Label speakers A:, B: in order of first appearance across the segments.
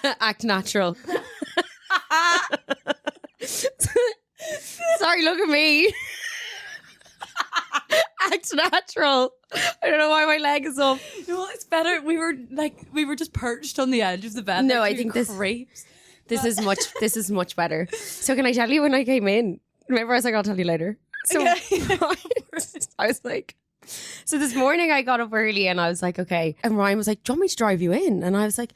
A: Act natural. Sorry, look at me. Act natural. I don't know why my leg is up.
B: No, it's better. We were just perched on the edge of the bed.
A: No,
B: like
A: I think
B: crepes.
A: this is much better. So can I tell you when I came in? Remember I was like, I'll tell you later. So I was like, so this morning I got up early and I was like, okay. And Ryan was like, do you want me to drive you in? And I was like,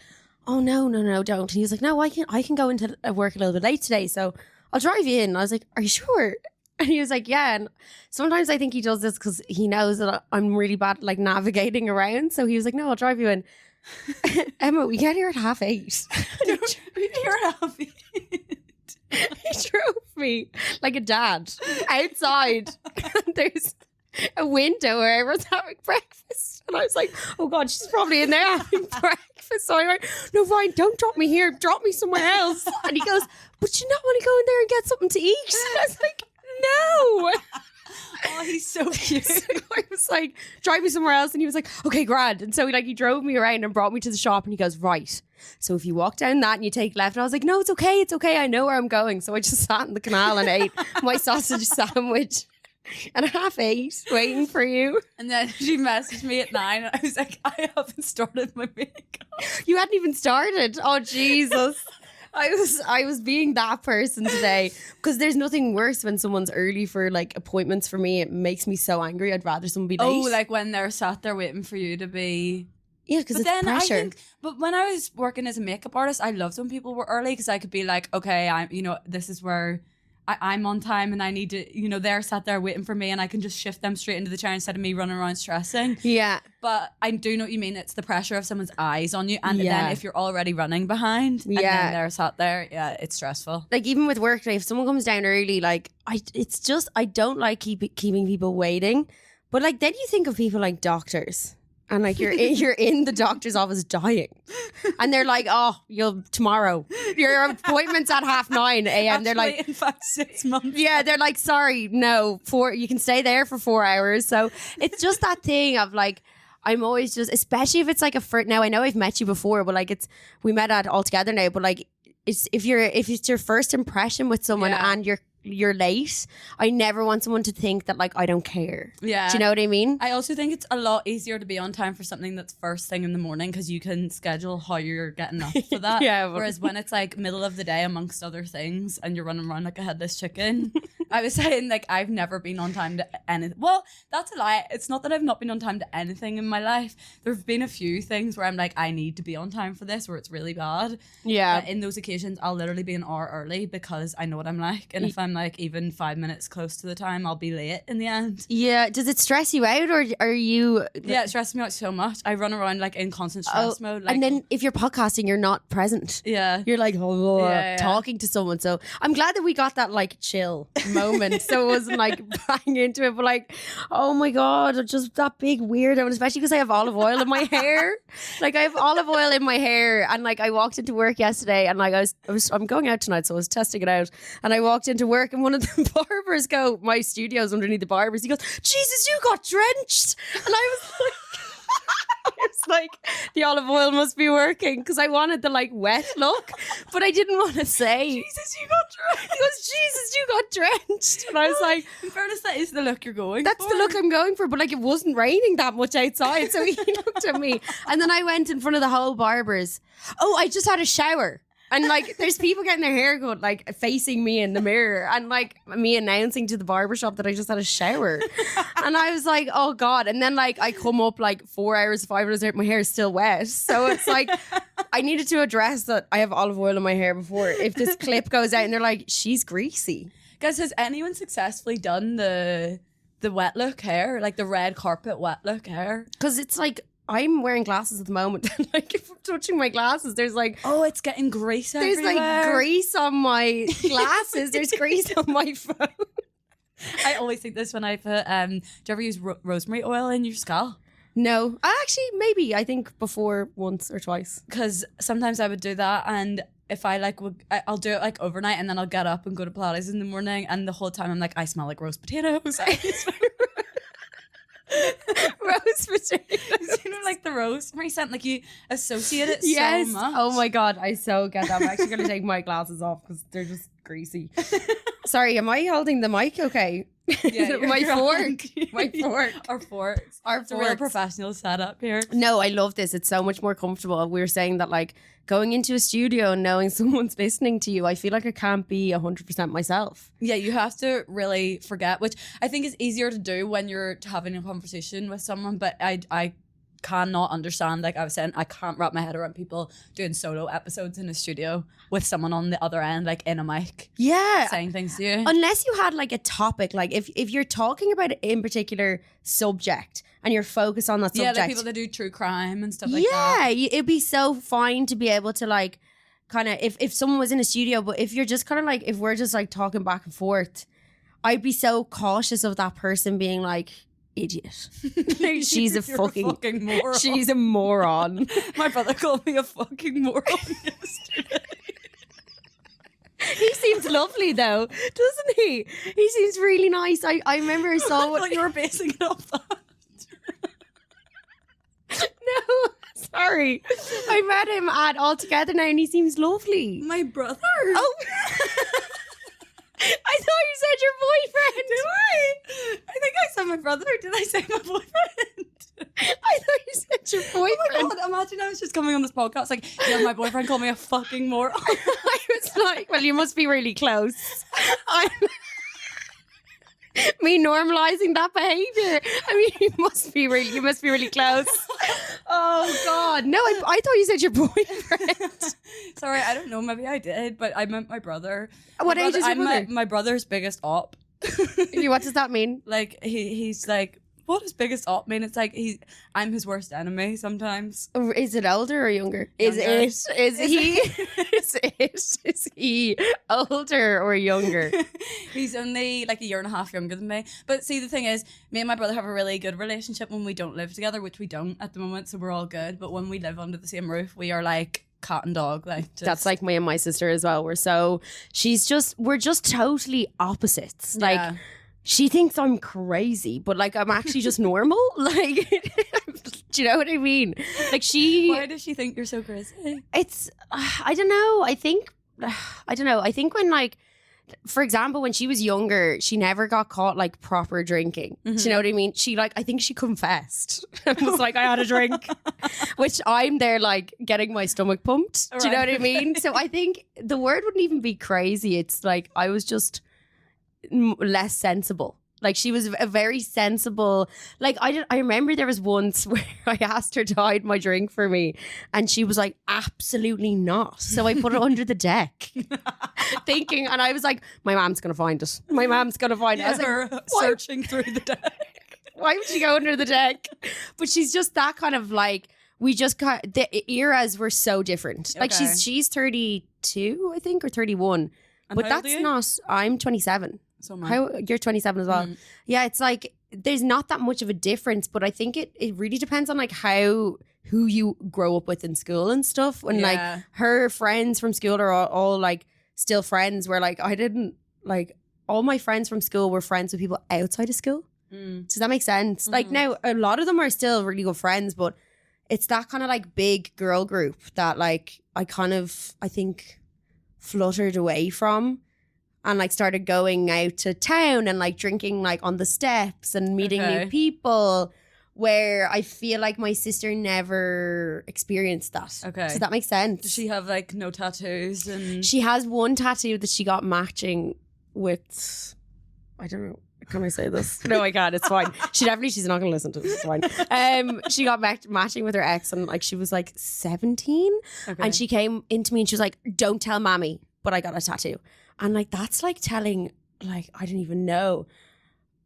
A: oh no, don't. And he was like, no, I can go into work a little bit late today, so I'll drive you in. And I was like, are you sure? And he was like, yeah. And sometimes I think he does this because he knows that I'm really bad at like navigating around. So he was like, no, I'll drive you in. Emma, we get here at 8:30.
B: We get here at 8:30.
A: He drove me like a dad outside. There's a window where everyone's having breakfast. And I was like, oh God, she's probably in there having breakfast. So I went, no, Ryan, don't drop me here. Drop me somewhere else. And he goes, but you not want to go in there and get something to eat? And I was like, no.
B: Oh, he's so cute.
A: So I was like, drive me somewhere else. And he was like, okay, grand. And so he drove me around and brought me to the shop and he goes, right. So if you walk down that and you take left, and I was like, no, it's okay. I know where I'm going. So I just sat in the canal and ate my sausage sandwich at 8:30 waiting for you.
B: And then she messaged me at 9 and I was like, I haven't started my makeup.
A: You hadn't even started. Oh, Jesus. I was being that person today because there's nothing worse when someone's early for like appointments. For me, it makes me so angry. I'd rather someone be late.
B: Oh, like when they're sat there waiting for you to be...
A: Yeah, because it's
B: then
A: pressure.
B: But when I was working as a makeup artist, I loved when people were early because I could be like, okay, this is where I'm on time and I need to, they're sat there waiting for me and I can just shift them straight into the chair instead of me running around stressing.
A: Yeah.
B: But I do know what you mean. It's the pressure of someone's eyes on you. And then if you're already running behind and then they're sat there, it's stressful.
A: Like even with work, like, if someone comes down early, like I don't like keeping people waiting. But like then you think of people like doctors. And like you're in the doctor's office dying, and they're like, "Oh, tomorrow. Your appointment's at 9:30 a.m." They're like,
B: in fact, 6 months.
A: Yeah, they're like, "Sorry, no, you can stay there for 4 hours." So it's just that thing of like, I'm always just, especially if it's like now I know I've met you before, but like we met at All Together now, but like if it's your first impression with someone and you're late, I never want someone to think that like I don't care.
B: Yeah.
A: Do you know what I mean?
B: I also think it's a lot easier to be on time for something that's first thing in the morning because you can schedule how you're getting up for that. Whereas when it's like middle of the day amongst other things and you're running around like a headless chicken. I was saying like I've never been on time to anything. Well, that's a lie. It's not that I've not been on time to anything in my life. There have been a few things where I'm like, I need to be on time for this, where it's really bad.
A: Yeah.
B: But in those occasions, I'll literally be an hour early because I know what I'm like. And if I'm like even 5 minutes close to the time, I'll be late in the end.
A: Yeah. Does it stress you out, or are you?
B: Yeah, it stresses me out so much. I run around like in constant stress mode. Like,
A: and then if you're podcasting, you're not present.
B: Yeah.
A: You're like talking to someone. So I'm glad that we got that like chill moment. So it wasn't like bang into it, but like, oh my God, just that big weirdo. And especially because I have olive oil in my hair. Like I have olive oil in my hair, and like I walked into work yesterday, and like I'm going out tonight, so I was testing it out, and I walked into work, and one of the barbers my studio's underneath the barbers. He goes, Jesus, you got drenched. And I was like, the olive oil must be working, because I wanted the like wet look, but I didn't want to say,
B: Jesus, you got drenched.
A: He goes, Jesus, you got drenched. And I was like,
B: in fairness, that is the look you're going
A: that's
B: for.
A: the look I'm going for, but like it wasn't raining that much outside, so he looked at me, and then I went in front of the whole barbers. Oh, I just had a shower. And like, there's people getting their hair cut, like facing me in the mirror, and like me announcing to the barbershop that I just had a shower. And I was like, oh God. And then like I come up like 4 hours, 5 hours later, my hair is still wet. So it's like, I needed to address that I have olive oil in my hair before if this clip goes out and they're like, she's greasy.
B: Guys, has anyone successfully done the wet look hair? Like the red carpet wet look hair?
A: Because it's like, I'm wearing glasses at the moment. Like if I'm touching my glasses, there's like,
B: oh, it's getting grease everywhere.
A: There's like grease on my glasses. There's grease on my phone.
B: I always think this when I put, do you ever use rosemary oil in your scalp?
A: No, actually, maybe. I think before once or twice.
B: Because sometimes I would do that, and if I like, I'll do it like overnight, and then I'll get up and go to Pilates in the morning, and the whole time I'm like, I smell like roast potatoes.
A: Roast potatoes.
B: You know, like the rosemary scent, like you associate it
A: Yes.
B: so much.
A: Oh my God, I so get that. I'm actually going to take my glasses off because they're just greasy. Sorry, am I holding the mic okay?
B: Yeah,
A: My fork.
B: Our forks. It's a real professional setup here.
A: No, I love this. It's so much more comfortable. We were saying that like going into a studio and knowing someone's listening to you, I feel like I can't be 100% myself.
B: Yeah, you have to really forget, which I think is easier to do when you're having a conversation with someone. But I cannot understand, like I was saying, I can't wrap my head around people doing solo episodes in a studio with someone on the other end, like in a mic.
A: Yeah.
B: Saying things to you.
A: Unless you had like a topic, like if you're talking about an in particular subject and you're focused on that subject.
B: Yeah, like people that do true crime and stuff like that.
A: Yeah, it'd be so fine to be able to like kind of, if someone was in a studio, but if you're just kind of like, if we're just like talking back and forth, I'd be so cautious of that person being like, idiot. Like, she's a fucking
B: moron.
A: She's a moron.
B: My brother called me a fucking moron yesterday.
A: He seems lovely though, doesn't he? He seems really nice. I remember I saw
B: what you were basing it off that.
A: No, sorry. I met him at All Together Now and he seems lovely.
B: My brother?
A: Oh. I thought you said your boyfriend.
B: Did I? I think I said my brother. Did I say my boyfriend?
A: I thought you said your boyfriend.
B: Oh my God, imagine I was just coming on this podcast like, yeah, my boyfriend called me a fucking moron.
A: I was like, well, you must be really close. Me normalizing that behavior. I mean, you must be really close. Oh God, no! I thought you said your boyfriend.
B: Sorry, I don't know. Maybe I did, but I meant my brother.
A: What age is your brother?
B: My brother's biggest op.
A: What does that mean?
B: Like he's like, what does biggest op mean? It's like I'm his worst enemy sometimes.
A: Is it older or younger? Is he older or younger?
B: He's only like a year and a half younger than me. But see, the thing is, me and my brother have a really good relationship when we don't live together, which we don't at the moment, so we're all good. But when we live under the same roof, we are like cat and dog. Like
A: that's like me and my sister as well. We're just totally opposites.
B: Yeah.
A: Like she thinks I'm crazy, but like I'm actually just normal. Like, do you know what I mean? Like
B: why does she think you're so crazy?
A: It's I don't know. I think when like, for example, when she was younger, she never got caught like proper drinking. Mm-hmm. Do you know what I mean? I think she confessed and was like, I had a drink, which I'm there like getting my stomach pumped. Right. Do you know what I mean? So I think the word wouldn't even be crazy. It's like I was just less sensible. Like she was a very sensible, like I remember there was once where I asked her to hide my drink for me and she was like, absolutely not. So I put it under the deck thinking, and I was like, my mom's going to find it. My mom's going to find it. I was like,
B: searching through the deck.
A: Why would she go under the deck? But she's just that kind of like, we just got, the eras were so different. Okay. Like she's 32, I think, or 31.
B: And
A: but that's not, I'm 27.
B: So
A: you're 27 as well. Yeah, it's like there's not that much of a difference, but I think it really depends on like who you grow up with in school and stuff. And like her friends from school are all like still friends, where like I didn't, like all my friends from school were friends with people outside of school. Does that make sense? Like now a lot of them are still really good friends, but it's that kind of like big girl group that like I think fluttered away from. And like started going out to town and like drinking like on the steps and meeting new people, where I feel like my sister never experienced that. Okay. Does that make sense?
B: Does she have like no tattoos? And
A: she has one tattoo that she got matching with, I don't know. Can I say this? No, I can't. It's fine. She's not going to listen to this. It's fine. She got matching with her ex and like she was like 17 and she came into me and she was like, don't tell mommy, but I got a tattoo. And like that's like telling, like I didn't even know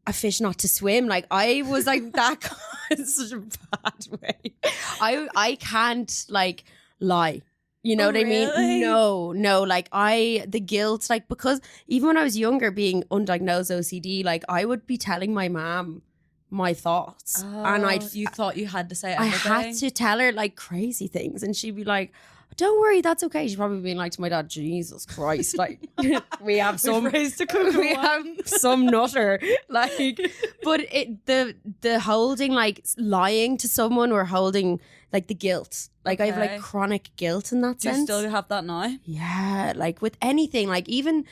A: a fish not to swim. Like I was like that in such a bad way. I can't like lie. You know what I mean? No. Like the guilt, like because even when I was younger, being undiagnosed OCD, like I would be telling my mom my thoughts. And
B: you thought you had to say everything.
A: I had to tell her like crazy things, and she'd be like, don't worry, that's okay. She'd probably be like to my dad, Jesus Christ, like we have some nutter, like. But the holding, like lying to someone, or holding like the guilt, like I have like chronic guilt in that sense.
B: Do you still have that now?
A: Yeah, like with anything, like even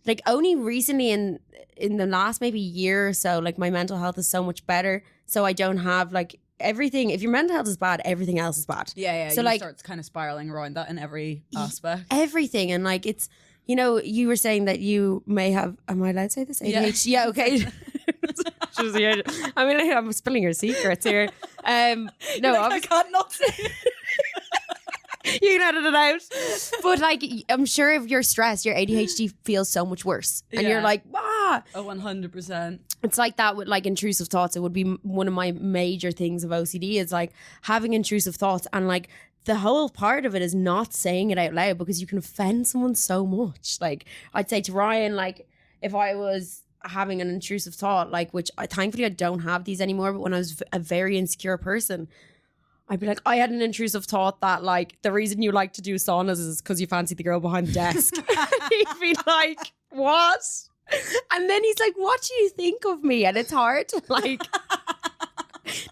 A: like only recently in the last maybe year or so, like my mental health is so much better, so I don't have like everything. If your mental health is bad, everything else is bad.
B: Yeah. So like starts kind of spiraling around that in every aspect.
A: Everything. And like it's, you know, you were saying that you may have, am I allowed to say this? ADHD? Yeah, okay. I mean, I'm spilling your secrets here. No,
B: like, I can't not say it.
A: You can edit it out. But like, I'm sure if you're stressed, your ADHD feels so much worse. And you're like, ah.
B: Oh, 100%.
A: It's like that with like intrusive thoughts. It would be one of my major things of OCD is like having intrusive thoughts, and like the whole part of it is not saying it out loud because you can offend someone so much. Like I'd say to Ryan, like if I was having an intrusive thought, like which thankfully I don't have these anymore, but when I was a very insecure person, I'd be like, I had an intrusive thought that like the reason you like to do saunas is because you fancy the girl behind the desk. He'd be like, what? And then he's like, what do you think of me? And it's hard to like,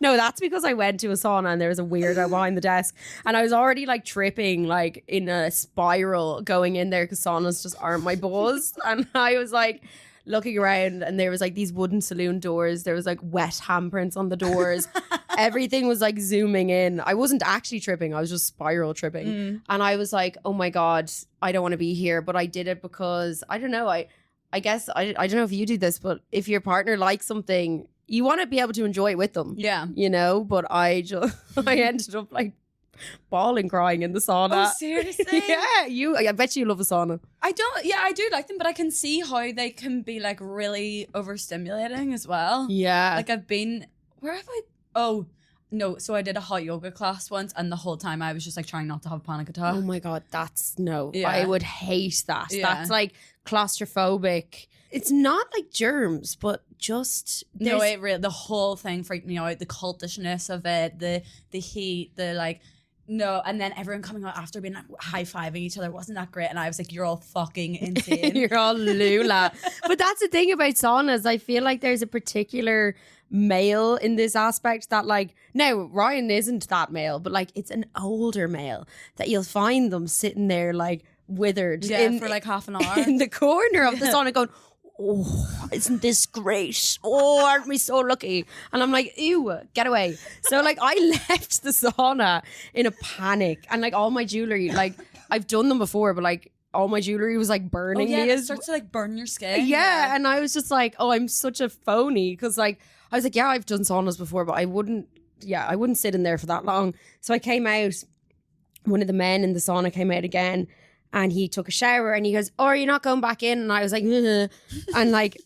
A: no, that's because I went to a sauna and there was a weirdo behind the desk, and I was already like tripping like in a spiral going in there because saunas just aren't my buzz. And I was like looking around, and there was like these wooden saloon doors. There was like wet handprints on the doors. Everything was like zooming in. I wasn't actually tripping. I was just spiral tripping. And I was like, oh my God, I don't want to be here. But I did it because, I don't know, I guess, I don't know if you do this, but if your partner likes something, you want to be able to enjoy it with them. Yeah. You know, but I ended up like bawling, crying in the sauna.
B: Oh, seriously?
A: Yeah, I bet you love a sauna.
B: I do like them, but I can see how they can be like really overstimulating as well. Yeah. Like where have I? Oh, no. So I did a hot yoga class once, and the whole time I was just like trying not to have a panic attack.
A: Oh my God, I would hate that. Yeah. That's like claustrophobic. It's not like germs, but just
B: the whole thing freaked me out. The cultishness of it, the heat, the like. No, and then everyone coming out after being like high-fiving each other. Wasn't that great? And I was like, you're all fucking insane.
A: You're all lula. But that's the thing about saunas. I feel like there's a particular male in this aspect that like, now Ryan isn't that male, but like it's an older male that you'll find them sitting there like withered
B: for like half an hour
A: in the corner of the sauna going, oh, isn't this great? Oh, aren't we so lucky? And I'm like, ew, get away. So like I left the sauna in a panic, and like all my jewelry, like I've done them before, but like all my jewelry was like burning me.
B: It starts to like burn your skin.
A: Yeah, and I was just like, oh, I'm such a phony, because like I was like, yeah, I've done saunas before, but I wouldn't sit in there for that long. So I came out, one of the men in the sauna came out again, and he took a shower, and he goes, oh, are you not going back in? And I was like, ugh. And like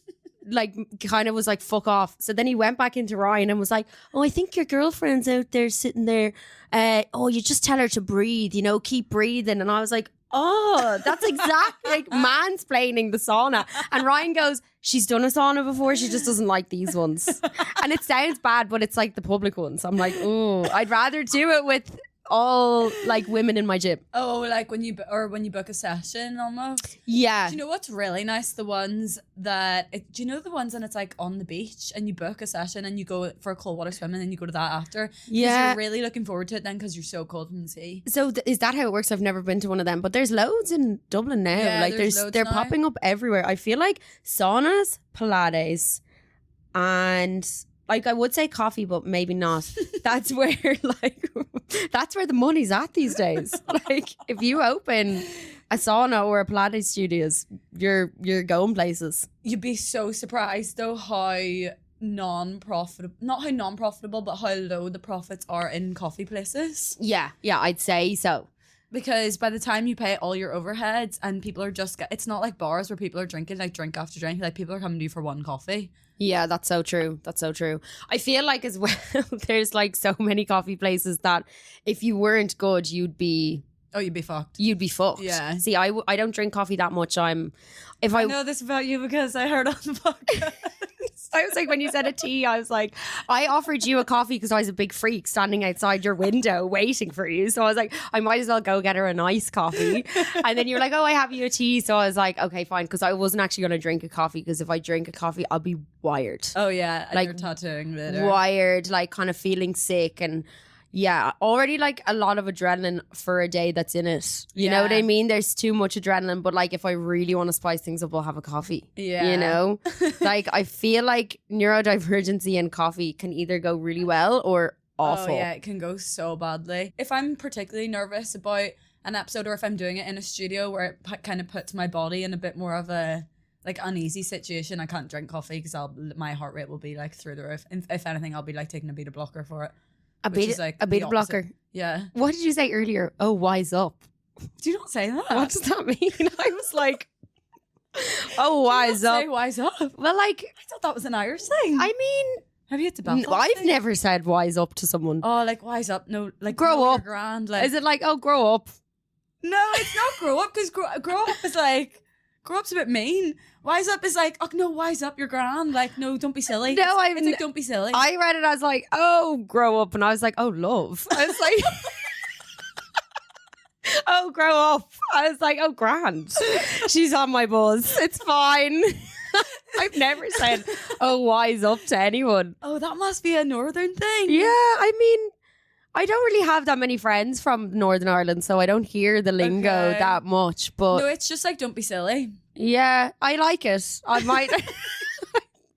A: kind of was like, fuck off. So then he went back into Ryan and was like, oh, I think your girlfriend's out there sitting there. Oh, you just tell her to breathe, you know, keep breathing. And I was like, oh, that's exactly like mansplaining the sauna. And Ryan goes, she's done a sauna before, she just doesn't like these ones. And it sounds bad, but it's like the public ones. I'm like, oh, I'd rather do it with all like women in my gym.
B: Oh, like when you book a session almost.
A: Yeah.
B: Do you know what's really nice? The ones that do you know the ones and it's like on the beach and you book a session and you go for a cold water swim and then you go to that after. Yeah. You're really looking forward to it then because you're so cold from the sea.
A: So is that how it works? I've never been to one of them, but there's loads in Dublin now. Yeah, like they're now popping up everywhere. I feel like saunas, Pilates, and like I would say coffee, but maybe not. That's where that's where the money's at these days. Like if you open a sauna or a Pilates studios, you're going places.
B: You'd be so surprised though how non-profitable, but how low the profits are in coffee places.
A: Yeah, I'd say so.
B: Because by the time you pay all your overheads and people are just it's not like bars where people are drinking like drink after drink, like people are coming to you for one coffee.
A: Yeah, that's so true. That's so true. I feel like as well there's like so many coffee places that if you weren't good, you'd be fucked. You'd be fucked. Yeah. See, I don't drink coffee that much. I
B: know this about you because I heard on the podcast.
A: I was like, when you said a tea, I was like, I offered you a coffee because I was a big freak standing outside your window waiting for you. So I was like, I might as well go get her a nice coffee. And then you were like, oh, I have you a tea. So I was like, okay, fine. Because I wasn't actually going to drink a coffee, because if I drink a coffee, I'll be wired.
B: Oh, yeah. And
A: like,
B: you're tattooing later.
A: Wired, like kind of feeling sick. And yeah, already like a lot of adrenaline for a day that's in it. You know what I mean? There's too much adrenaline, but like if I really want to spice things up, I'll have a coffee.
B: Yeah.
A: You know? Like I feel like neurodivergency and coffee can either go really well or awful.
B: Oh yeah, it can go so badly. If I'm particularly nervous about an episode, or if I'm doing it in a studio where it kind of puts my body in a bit more of a like uneasy situation, I can't drink coffee because my heart rate will be like through the roof. If anything, I'll be like taking a beta blocker for it.
A: A beta blocker.
B: Yeah.
A: What did you say earlier? Oh, wise up.
B: Do you not say that?
A: What does that mean? I was like, oh, wise up.
B: Say wise up.
A: Well, like,
B: I thought that was an Irish thing.
A: I mean,
B: have you had to Belfast?
A: I've never said wise up to someone.
B: Oh, like wise up. No, like
A: grow up.
B: Grand, like,
A: is it like, oh, grow up?
B: No, it's not grow up, because grow up is like, grow up's a bit mean. Wise up is like, oh no, wise up, you're grand. Like, no, don't be silly.
A: No,
B: it's like, don't be silly.
A: I read it as like, oh, grow up. And I was like, oh, love. I was like, oh, grow up. I was like, oh, grand. She's on my buzz. It's fine. I've never said, oh, wise up to anyone.
B: Oh, that must be a northern thing.
A: Yeah, I mean, I don't really have that many friends from Northern Ireland, so I don't hear the lingo that much. But
B: no, it's just like, don't be silly.
A: Yeah, I like it. I might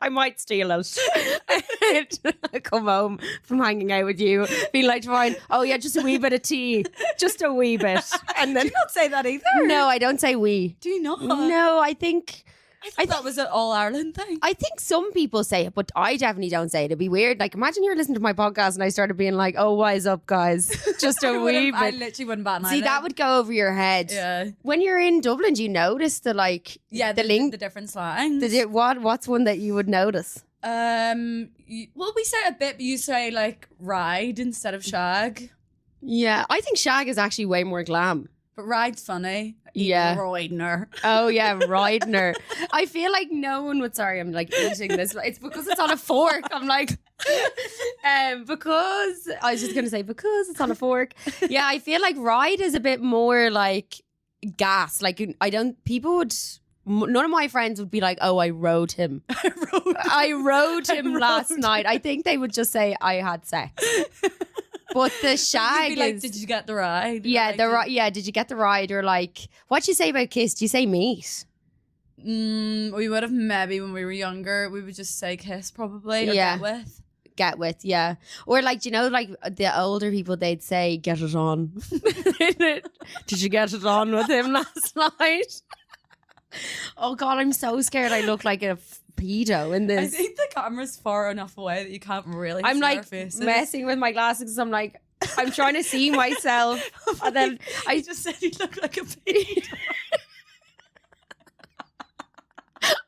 A: I might steal it. Come home from hanging out with you, being like, fine, oh yeah, just a wee bit of tea. Just a wee bit. And then
B: do you not say that either?
A: No, I don't say we.
B: Do you not?
A: No, I think
B: that was an all Ireland thing.
A: I think some people say it, but I definitely don't say it. It'd be weird. Like, imagine you're listening to my podcast and I started being like, oh, wise up, guys. Just a wee bit.
B: I literally wouldn't bat an eyelid.
A: See, that would go over your head.
B: Yeah.
A: When you're in Dublin, do you notice the like...
B: Yeah, the different slangs.
A: What's one that you would notice?
B: Well, we say a bit, but you say like ride instead of shag.
A: Yeah, I think shag is actually way more glam.
B: But ride's funny.
A: Yeah.
B: Riding her.
A: Oh, yeah, riding her. I feel like no one would... Sorry, I'm like eating this. It's because it's on a fork. I'm like... because... I was just going to say, because it's on a fork. Yeah, I feel like ride is a bit more like gas. Like, I don't... People would... None of my friends would be like, oh, I rode him. I rode him last night. I think they would just say, I had sex. But the shag
B: is like, did you get the ride?
A: Yeah, did you get the ride? Or like, what'd you say about kiss? Do you say meet?
B: We would have maybe when we were younger, we would just say kiss probably. Or get with, yeah. Or like, you know, like the older people, they'd say get it on. Did you get it on with him last night? Oh God, I'm so scared I look like a pedo in this. I think the camera's far enough away that you can't really
A: I'm
B: see
A: like
B: our faces.
A: Messing with my glasses. I'm like, I'm trying to see myself. And then
B: I just said you look like a pedo.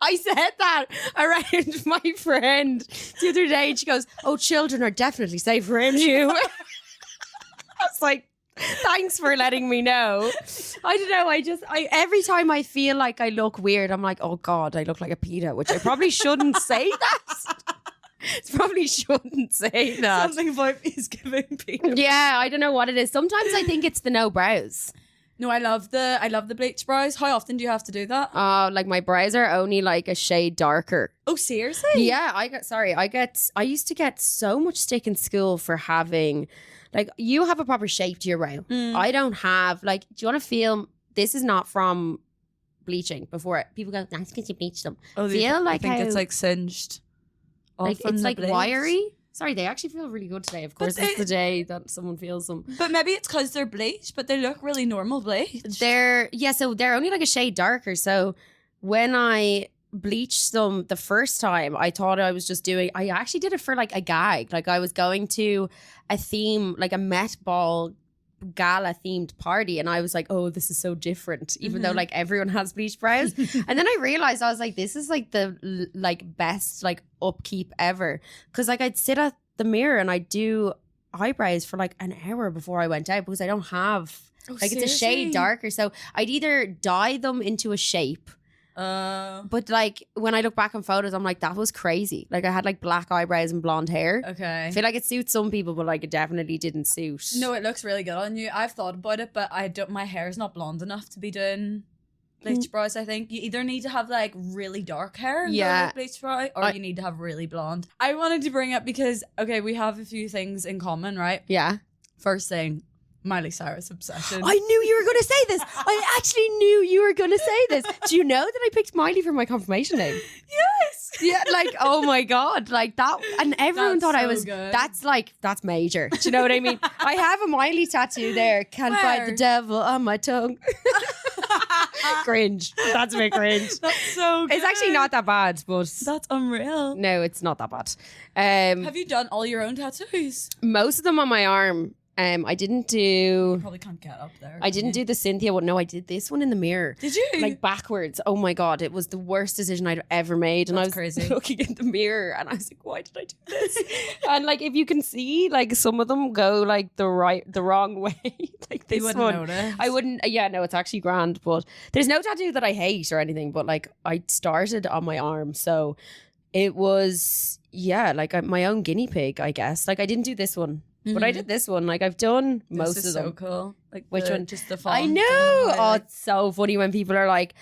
A: I said that around my friend the other day, and she goes, oh, children are definitely safe around you. I was like, thanks for letting me know. I don't know. Every time I feel like I look weird, I'm like, oh God, I look like a pedo, which I probably shouldn't say that. Probably shouldn't say that.
B: Something about me is giving pedo.
A: Yeah, I don't know what it is. Sometimes I think it's the no brows.
B: No, I love the bleach brows. How often do you have to do that?
A: Like my brows are only like a shade darker.
B: Oh, seriously?
A: Yeah, I used to get so much stick in school for having, like, you have a proper shape to your brow. I don't have, like, do you want to feel, this is not from bleaching before people go, nice because you bleached them.
B: Oh, I think it's like singed.
A: Like, it's like bleach. Wiry. Sorry, they actually feel really good today. Of course, it's the day that someone feels them.
B: But maybe it's because they're bleached, but they look really normal bleached.
A: So they're only like a shade darker. So when I bleached them the first time, I thought I was just doing, I actually did it for like a gag. Like I was going to a theme, like a Met Ball gala themed party, and I was like, oh, this is so different, even though like everyone has bleached brows. And then I realized, I was like, this is like the like best like upkeep ever, because like I'd sit at the mirror and I'd do eyebrows for like an hour before I went out, because I don't have it's a shade darker, so I'd either dye them into a shape But like when I look back on photos, I'm like, that was crazy. Like I had like black eyebrows and blonde hair.
B: Okay.
A: I feel like it suits some people, but like it definitely didn't suit.
B: No, it looks really good on you. I've thought about it, but my hair is not blonde enough to be doing bleach brows. I think you either need to have like really dark hair and go with bleach brow, or you need to have really blonde. I wanted to bring up because we have a few things in common, right?
A: Yeah.
B: First thing, Miley Cyrus obsession.
A: I knew you were going to say this. I actually knew you were going to say this. Do you know that I picked Miley for my confirmation name?
B: Yes.
A: Yeah, like, oh my God. Like that. And everyone thought I was,
B: good.
A: That's major. Do you know what I mean? I have a Miley tattoo there. Can't fight the devil on my tongue. Cringe. That's a bit cringe.
B: That's so good.
A: It's actually not that bad, but.
B: That's unreal.
A: No, it's not that bad.
B: Have you done all your own tattoos?
A: Most of them on my arm. I didn't do.
B: You probably can't get up there.
A: I didn't do the Cynthia one. No, I did this one in the mirror.
B: Did you?
A: Like backwards. Oh my God. It was the worst decision I'd ever made. And I was
B: crazy.
A: looking in the mirror and I was like, why did I do this? And like, if you can see, like some of them go like the wrong way. Like this one.
B: Notice.
A: I wouldn't. Yeah, no, it's actually grand. But there's no tattoo that I hate or anything. But like I started on my arm. So it was, like my own guinea pig, I guess. Like I didn't do this one. But I did this one. Like I've done most of them.
B: This is so cool. Like
A: which one?
B: Just the font.
A: I know. Oh, it's so funny when people are like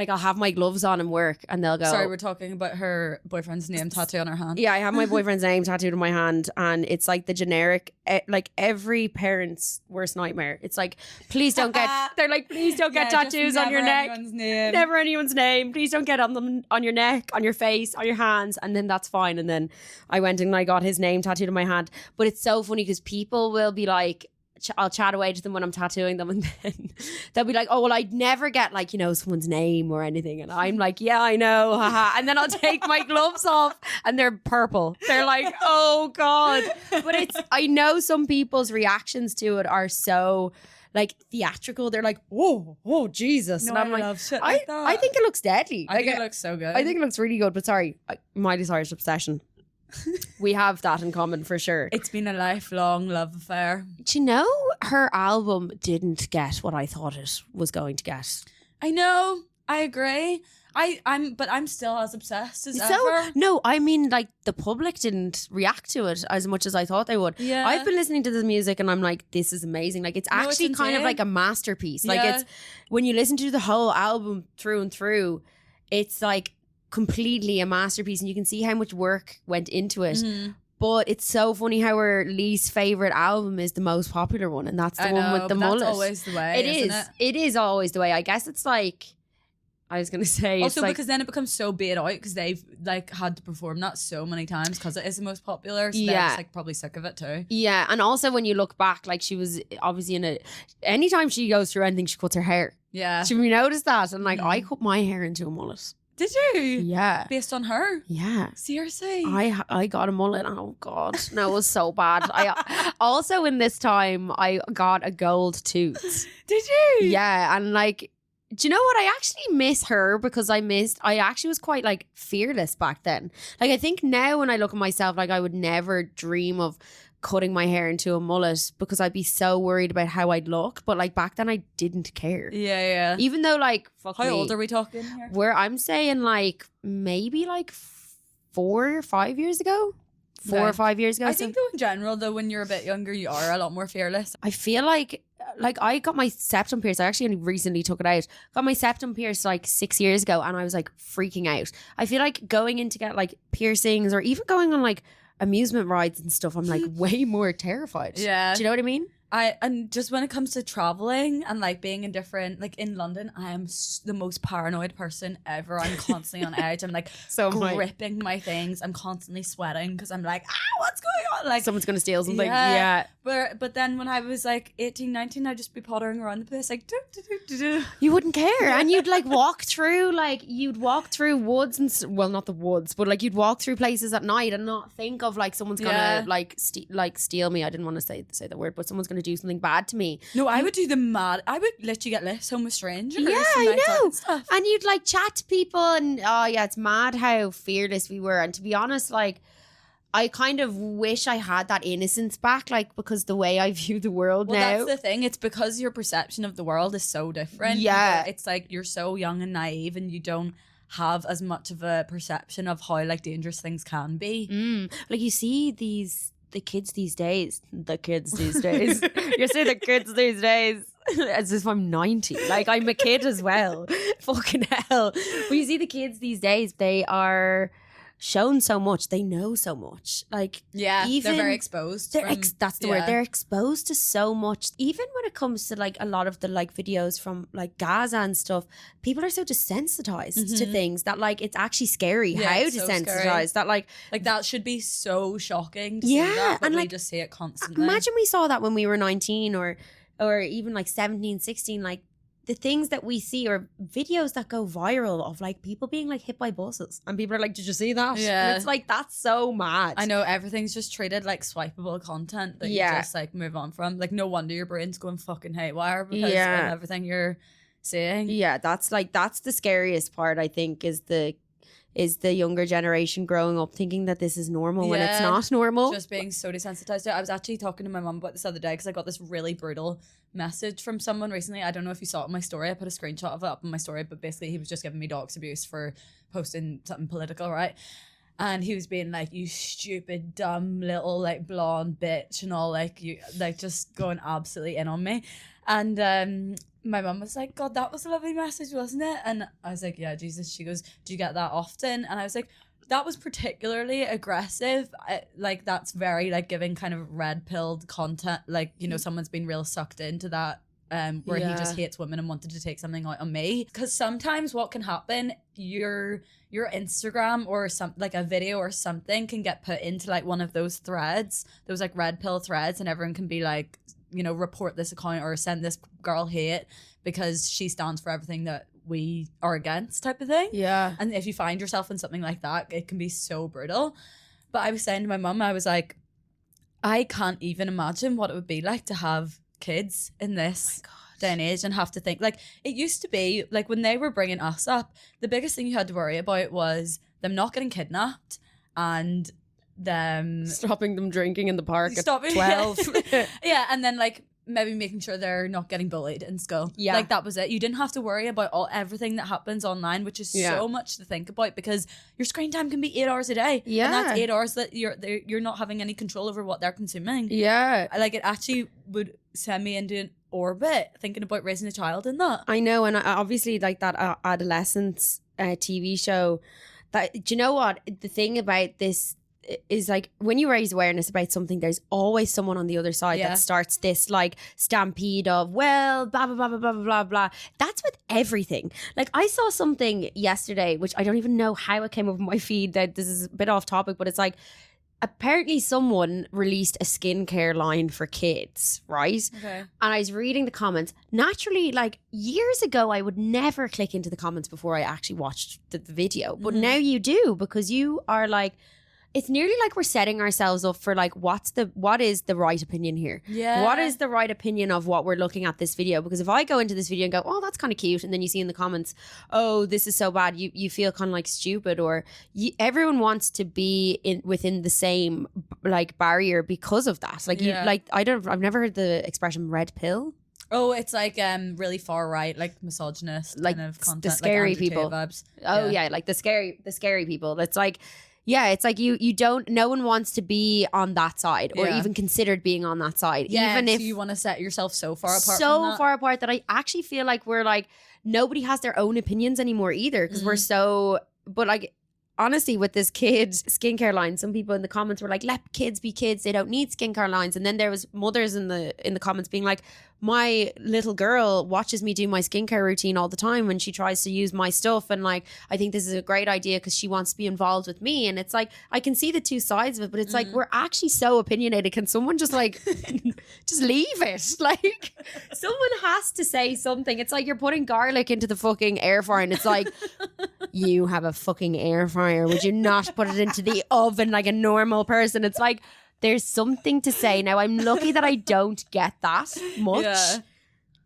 A: I'll have my gloves on and work and they'll go.
B: Sorry, we're talking about her boyfriend's name tattoo on her hand.
A: Yeah, I have my boyfriend's name tattooed on my hand and it's like the generic, like every parent's worst nightmare. It's like, please don't get, they're like, please don't get tattoos on your neck.
B: Name.
A: Never anyone's name. Please don't get on them, on your neck, on your face, on your hands. And then that's fine. And then I went and I got his name tattooed on my hand. But it's so funny because people will be like, I'll chat away to them when I'm tattooing them and then they'll be like, oh, well, I'd never get like, someone's name or anything. And I'm like, yeah, I know. Haha. And then I'll take my gloves off and they're purple. They're like, oh God. But I know some people's reactions to it are so like theatrical. They're like, oh, Jesus.
B: No,
A: and I'm
B: I love shit like that.
A: I think it looks deadly.
B: I think it looks so good.
A: I think it looks really good. But sorry, Miley Cyrus obsession. We have that in common for sure.
B: It's been a lifelong love affair.
A: Do you know her album didn't get what I thought it was going to get?
B: I know. I agree. I'm still as obsessed as ever.
A: No, I mean like the public didn't react to it as much as I thought they would.
B: Yeah.
A: I've been listening to the music and I'm like, this is amazing. Like it's actually kind of like a masterpiece. Like it's when you listen to the whole album through and through, it's like completely a masterpiece and you can see how much work went into it. But it's so funny how her least favorite album is the most popular one, and that's the one with the mullet.
B: That's always the way. Isn't it?
A: It is always the way. I guess it's like, I was gonna say,
B: also
A: it's
B: because then it becomes so bait out because they've like had to perform that so many times because it is the most popular. So they're just like probably sick of it too. Yeah,
A: and also when you look back, like she was obviously anytime she goes through anything, she cuts her hair.
B: Yeah,
A: should we notice that? And like I cut my hair into a mullet.
B: Did you?
A: Yeah.
B: Based on her?
A: Yeah.
B: Seriously?
A: I got a mullet. Oh God. No, it was so bad. I also in this time I got a gold tooth.
B: Did you?
A: Yeah. And like, do you know what? I actually miss her because I actually was quite like fearless back then. Like I think now when I look at myself, like I would never dream of cutting my hair into a mullet because I'd be so worried about how I'd look. But like back then I didn't care.
B: Yeah.
A: Even though like
B: how old are we talking here?
A: Where I'm saying like maybe like 4 or 5 years ago. 4 or 5 years ago.
B: I think though in general though when you're a bit younger you are a lot more fearless.
A: I feel like I got my septum pierced. I actually only recently took it out. Got my septum pierced like 6 years ago and I was like freaking out. I feel like going in to get like piercings or even going on like amusement rides and stuff, I'm like way more terrified.
B: Yeah.
A: Do you know what I mean?
B: And just when it comes to traveling and like being in different, like in London, I am the most paranoid person ever. I'm constantly on edge. I'm like gripping my things. I'm constantly sweating because I'm like, what's going on? Like
A: someone's going to steal something.
B: Yeah. But then when I was like 18, 19, I'd just be pottering around the place like,
A: you wouldn't care. And you'd like walk through woods and, well, not the woods, but like you'd walk through places at night and not think of like someone's going to like steal me. I didn't want to say that word, but someone's going to do something bad to me.
B: No, I would do the mad. I would literally get left home with strangers.
A: Yeah, I know. And you'd like chat to people and it's mad how fearless we were. And to be honest, like I kind of wish I had that innocence back, like, because the way I view the world now.
B: That's the thing. It's because your perception of the world is so different.
A: Yeah.
B: It's like you're so young and naive and you don't have as much of a perception of how like dangerous things can be.
A: Like you see the kids these days. You see the kids these days. As if I'm 90. Like, I'm a kid as well. Fucking hell. But you see the kids these days, they are shown so much. They know so much. Like,
B: they're very exposed.
A: That's the word. They're exposed to so much. Even when it comes to like a lot of the like videos from like Gaza and stuff, people are so desensitized to things that like it's actually scary how desensitized that like
B: that should be so shocking to see that, but
A: and
B: we
A: like
B: just see it constantly.
A: Imagine we saw that when we were 19 or even like 17, 16, like the things that we see or videos that go viral of like people being like hit by buses and people are like, did you see that?
B: Yeah.
A: And it's like, that's so mad.
B: I know, everything's just treated like swipeable content that you just like move on from. Like, no wonder your brain's going fucking haywire because of everything you're seeing.
A: Yeah, that's the scariest part, I think, is the younger generation growing up thinking that this is normal when it's not normal.
B: Just being so desensitized to it. I was actually talking to my mum about this the other day because I got this really brutal message from someone recently. I don't know if you saw it in my story. I put a screenshot of it up in my story, but basically he was just giving me dogs abuse for posting something political, right? And he was being like, you stupid, dumb, little, like, blonde bitch and all, like, you, like, just going absolutely in on me. And my mum was like, God, that was a lovely message, wasn't it? And I was like, yeah, Jesus. She goes, do you get that often? And I was like, that was particularly aggressive. Like, that's very, like, giving kind of red-pilled content. Like, you know, someone's been real sucked into that. Where he just hates women and wanted to take something out on me. Because sometimes what can happen, your Instagram or some like a video or something can get put into like one of those threads, those like red pill threads, and everyone can be like, you know, report this account or send this girl hate because she stands for everything that we are against, type of thing. Yeah. And if you find yourself in something like that, it can be so brutal. But I was saying to my mum, I was like, I can't even imagine what it would be like to have kids in this day and age and have to think. Like, it used to be like when they were bringing us up, the biggest thing you had to worry about was them not getting kidnapped and them
A: stopping them drinking in the park at 12.
B: Yeah, and then like maybe making sure they're not getting bullied in school. Yeah, like that was it. You didn't have to worry about everything that happens online, which is so much to think about because your screen time can be 8 hours a day. Yeah, and that's 8 hours that you're not having any control over what they're consuming. Yeah, like it actually would send me into an orbit thinking about raising a child in that.
A: I know, and obviously like that adolescence TV show. That, do you know what the thing about this is, like, when you raise awareness about something, there's always someone on the other side that starts this like stampede of, well, blah blah blah blah blah blah blah. That's with everything. Like, I saw something yesterday which I don't even know how it came up in my feed, that this is a bit off topic, but it's like, apparently someone released a skincare line for kids, right? Okay. And I was reading the comments. Naturally, like years ago, I would never click into the comments before I actually watched the video. But now you do, because you are like, it's nearly like we're setting ourselves up for like, what is the right opinion here? Yeah. What is the right opinion of what we're looking at this video? Because if I go into this video and go, oh, that's kind of cute, and then you see in the comments, oh, this is so bad, you feel kind of like stupid, or everyone wants to be within the same like barrier because of that. Like you, like I've never heard the expression red pill.
B: Oh, it's like really far right, like misogynist like kind of content,
A: the scary
B: like
A: people.
B: Vibes.
A: Oh yeah, like the scary people. It's like, yeah, it's like you don't, no one wants to be on that side or even considered being on that side.
B: Yeah,
A: even if
B: you want to set yourself so far apart.
A: Far apart that I actually feel like we're like, nobody has their own opinions anymore either, because we're so, but like, honestly, with this kids skincare line, some people in the comments were like, let kids be kids, they don't need skincare lines. And then there was mothers in the comments being like, my little girl watches me do my skincare routine all the time when she tries to use my stuff, and like, I think this is a great idea because she wants to be involved with me. And it's like, I can see the two sides of it, but it's like, we're actually so opinionated. Can someone just like just leave it? Like, someone has to say something. It's like you're putting garlic into the fucking air fryer and it's like, you have a fucking air fryer, would you not put it into the oven like a normal person? It's like, there's something to say. Now, I'm lucky that I don't get that much. Yeah.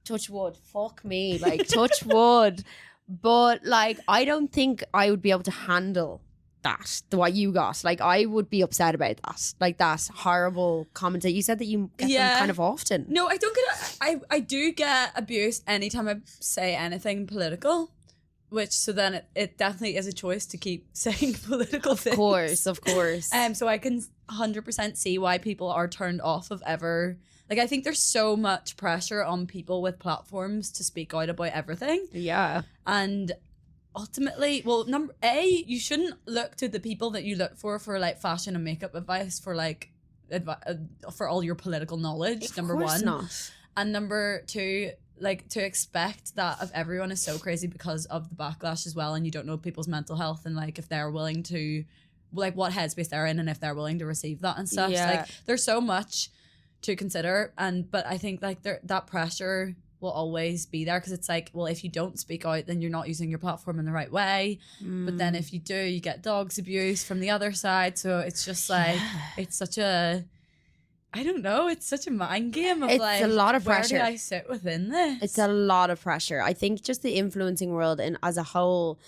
A: Touch wood. Fuck me. Like, touch wood. But, like, I don't think I would be able to handle that, what you got. Like, I would be upset about that. Like, that horrible comment that you said that you get them kind of often.
B: No, I don't get I do get abuse anytime I say anything political. Which, so then it definitely is a choice to keep saying political things.
A: Of course.
B: So I can 100% see why people are turned off of ever. Like, I think there's so much pressure on people with platforms to speak out about everything.
A: Yeah.
B: And ultimately, well, you shouldn't look to the people that you look for like fashion and makeup advice for like for all your political knowledge. Number one. Not. And number two, like, to expect that of everyone is so crazy because of the backlash as well, and you don't know people's mental health and like if they're willing to, like, what headspace they're in and if they're willing to receive that and stuff.
A: Yeah.
B: So, like, there's so much to consider, but I think like that pressure will always be there because it's like, well, if you don't speak out, then you're not using your platform in the right way. But then if you do, you get dogs abuse from the other side. So it's just like it's such a, I don't know. It's such a mind game of
A: it's a lot of pressure.
B: Where do I sit within this?
A: It's a lot of pressure. I think just the influencing world and as a whole,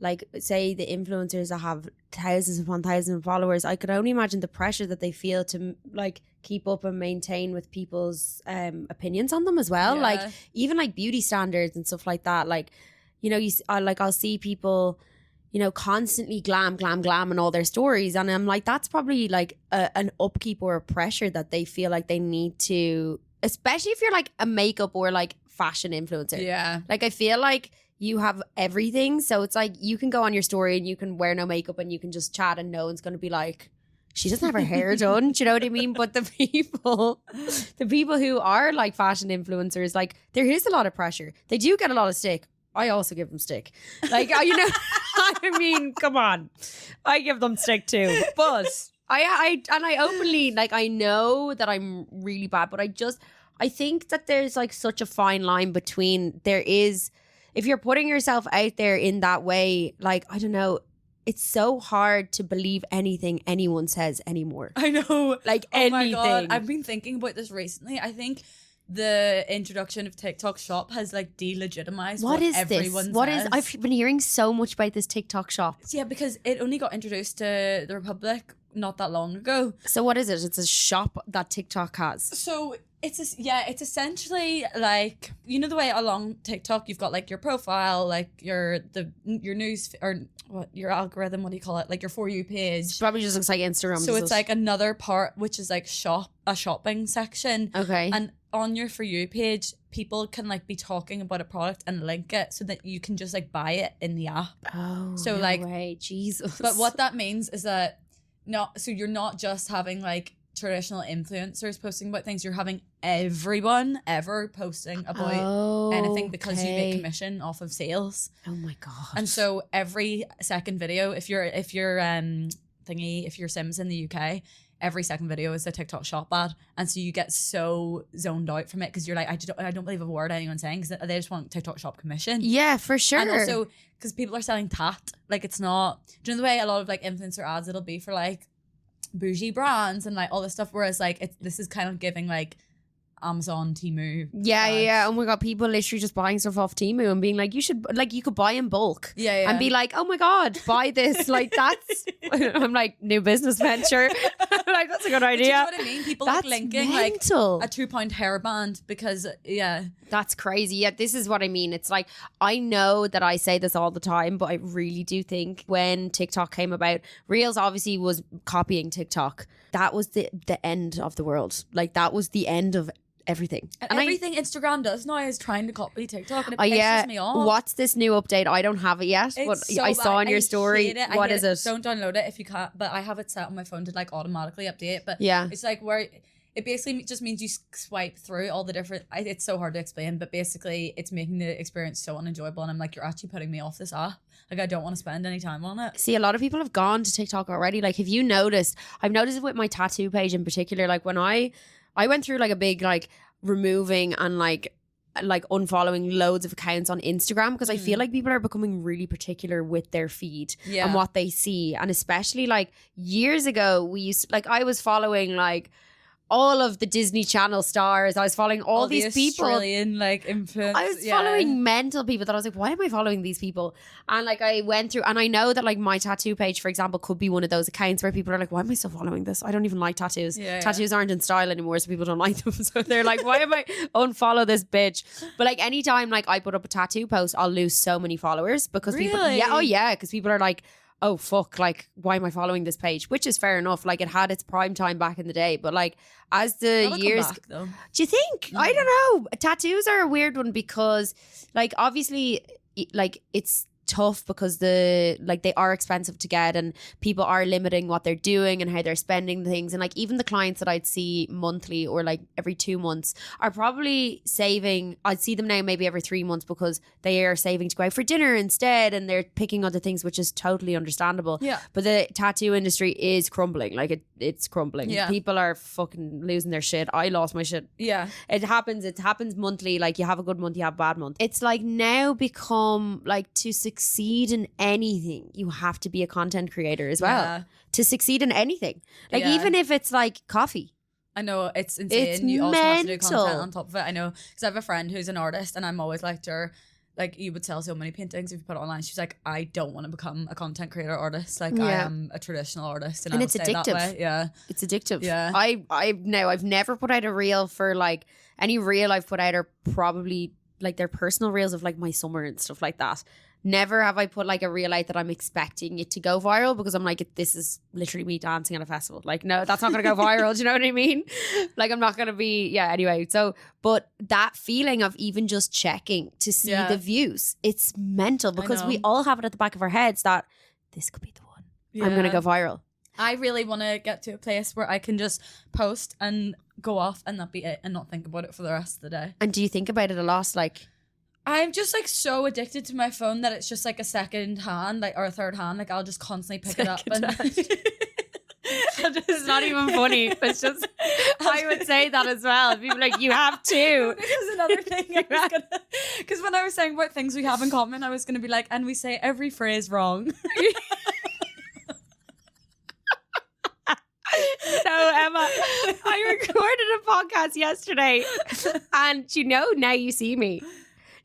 A: like, say the influencers that have thousands upon thousands of followers, I could only imagine the pressure that they feel to like keep up and maintain with people's opinions on them as well.
B: Yeah.
A: Like, even like beauty standards and stuff like that. Like, you know, I'll see people, you know, constantly glam in all their stories. And I'm like, that's probably like an upkeep or a pressure that they feel like they need to, especially if you're like a makeup or like fashion influencer.
B: Yeah.
A: Like, I feel like you have everything. So it's like you can go on your story and you can wear no makeup and you can just chat and no one's going to be like, she doesn't have her hair done. Do you know what I mean? But the people who are like fashion influencers, like, there is a lot of pressure. They do get a lot of stick. I also give them stick. Like, you know, I mean, come on. I give them stick too. But I openly, like, I know that I'm really bad, but I think that there's like such a fine line between if you're putting yourself out there in that way, like, I don't know, it's so hard to believe anything anyone says anymore.
B: I know.
A: Like,
B: anything.
A: anything.
B: Oh my God. I've been thinking about this recently. I think the introduction of TikTok Shop has like delegitimized what is everyone
A: this? What
B: says.
A: is? I've been hearing so much about this TikTok Shop.
B: Yeah, because it only got introduced to the Republic not that long ago.
A: So what is it? It's a shop that TikTok has.
B: So it's essentially like, you know, the way along TikTok you've got like your profile, like your news or what your algorithm, what do you call it? Like your For You page.
A: It probably just looks like Instagram.
B: So it's like another part which is like a shopping section.
A: Okay.
B: And on your For You page, people can like be talking about a product and link it so that you can just like buy it in the app.
A: Oh,
B: so
A: no
B: like
A: way. Jesus.
B: But what that means is that you're not just having like traditional influencers posting about things, you're having everyone ever posting about anything because you get commission off of sales.
A: Oh my God.
B: And so every second video, if you're Sims in the UK, every second video is a TikTok shop ad. And so you get so zoned out from it because you're like, I don't believe a word anyone's saying because they just want TikTok shop commission.
A: Yeah, for sure.
B: And also because people are selling tat. Like, it's not, do you know the way a lot of like influencer ads, it'll be for like bougie brands and like all this stuff, whereas like this is kind of giving like Amazon, Temu.
A: Yeah. Oh my God, people literally just buying stuff off Temu and being like, you could buy in bulk.
B: Yeah.
A: And be like, oh my God, buy this. Like, that's, I'm like, new business venture. Like, that's a good idea.
B: Do you know what I mean? People
A: that's
B: like linking
A: mental.
B: Like a £2 hairband because, yeah.
A: That's crazy. Yeah, this is what I mean. It's like, I know that I say this all the time, but I really do think when TikTok came about, Reels obviously was copying TikTok. That was the end of the world. Like, that was the end of everything.
B: And everything Instagram does now is trying to copy TikTok, and it pisses me off.
A: What's this new update? I don't have it yet, but I saw on your story. What is it?
B: Don't download it if you can't, but I have it set on my phone to like automatically update. But
A: yeah,
B: it's like where it basically just means you swipe through all the different, it's so hard to explain, but basically it's making the experience so unenjoyable, and I'm like, you're actually putting me off this app. Like, I don't want to spend any time on it.
A: See, a lot of people have gone to TikTok already. Like, have you noticed? I've noticed it with my tattoo page in particular. Like, when I went through like a big like removing and like unfollowing loads of accounts on Instagram because I feel like people are becoming really particular with their feed and what they see. And especially like years ago, we used to, like, I was following like all of the Disney Channel stars. I was following all these people.
B: Australian like influence.
A: I was following mental people that I was like, why am I following these people? And like I went through, and I know that like my tattoo page, for example, could be one of those accounts where people are like, why am I still following this? I don't even like tattoos. Tattoos aren't in style anymore, so people don't like them. So they're like, why am I unfollow this bitch? But like anytime like I put up a tattoo post, I'll lose so many followers because people, because people are like, oh fuck, like why am I following this page? Which is fair enough. Like it had its prime time back in the day, but like as the years
B: come back, though.
A: Do you think? I don't know. Tattoos are a weird one because like obviously like it's tough because they are expensive to get and people are limiting what they're doing and how they're spending things, and like even the clients that I'd see monthly or like every 2 months are probably saving. I'd see them now maybe every 3 months because they are saving to go out for dinner instead, and they're picking other things, which is totally understandable. But the tattoo industry is crumbling. Like it's crumbling. People are fucking losing their shit. I lost my shit. It happens monthly. Like you have a good month, you have a bad month. It's like now become like to succeed in anything, you have to be a content creator as well. To succeed in anything. Like even if it's like coffee.
B: I know, it's insane.
A: It's
B: you also
A: mental.
B: have to do content on top of it. I know, because I have a friend who's an artist and I'm always like to her, like, you would sell so many paintings if you put it online. She's like, I don't want to become a content creator artist. Like I am a traditional artist, and I
A: it's addictive.
B: That way.
A: It's addictive. I've never put out a reel for like any reel I've put out are probably like their personal reels of like my summer and stuff like that. Never have I put like a reel out that I'm expecting it to go viral because I'm like, this is literally me dancing at a festival. Like, no, that's not going to go viral. Do you know what I mean? Like, I'm not going to be, anyway. So, but that feeling of even just checking to see the views, it's mental because we all have it at the back of our heads that this could be the one. I'm going to go viral.
B: I really want to get to a place where I can just post and go off and that be it and not think about it for the rest of the day.
A: And do you think about it a lot? Like,
B: I'm just like so addicted to my phone that it's just like a second hand, like, or a third hand. Like I'll just constantly pick it up and
A: it's not even funny. It's just I would say that as well. People like, you have to.
B: This is another thing I was gonna, because when I was saying about things we have in common, I was gonna be like, and we say every phrase wrong.
A: So Emma, I recorded a podcast yesterday and Now You See Me.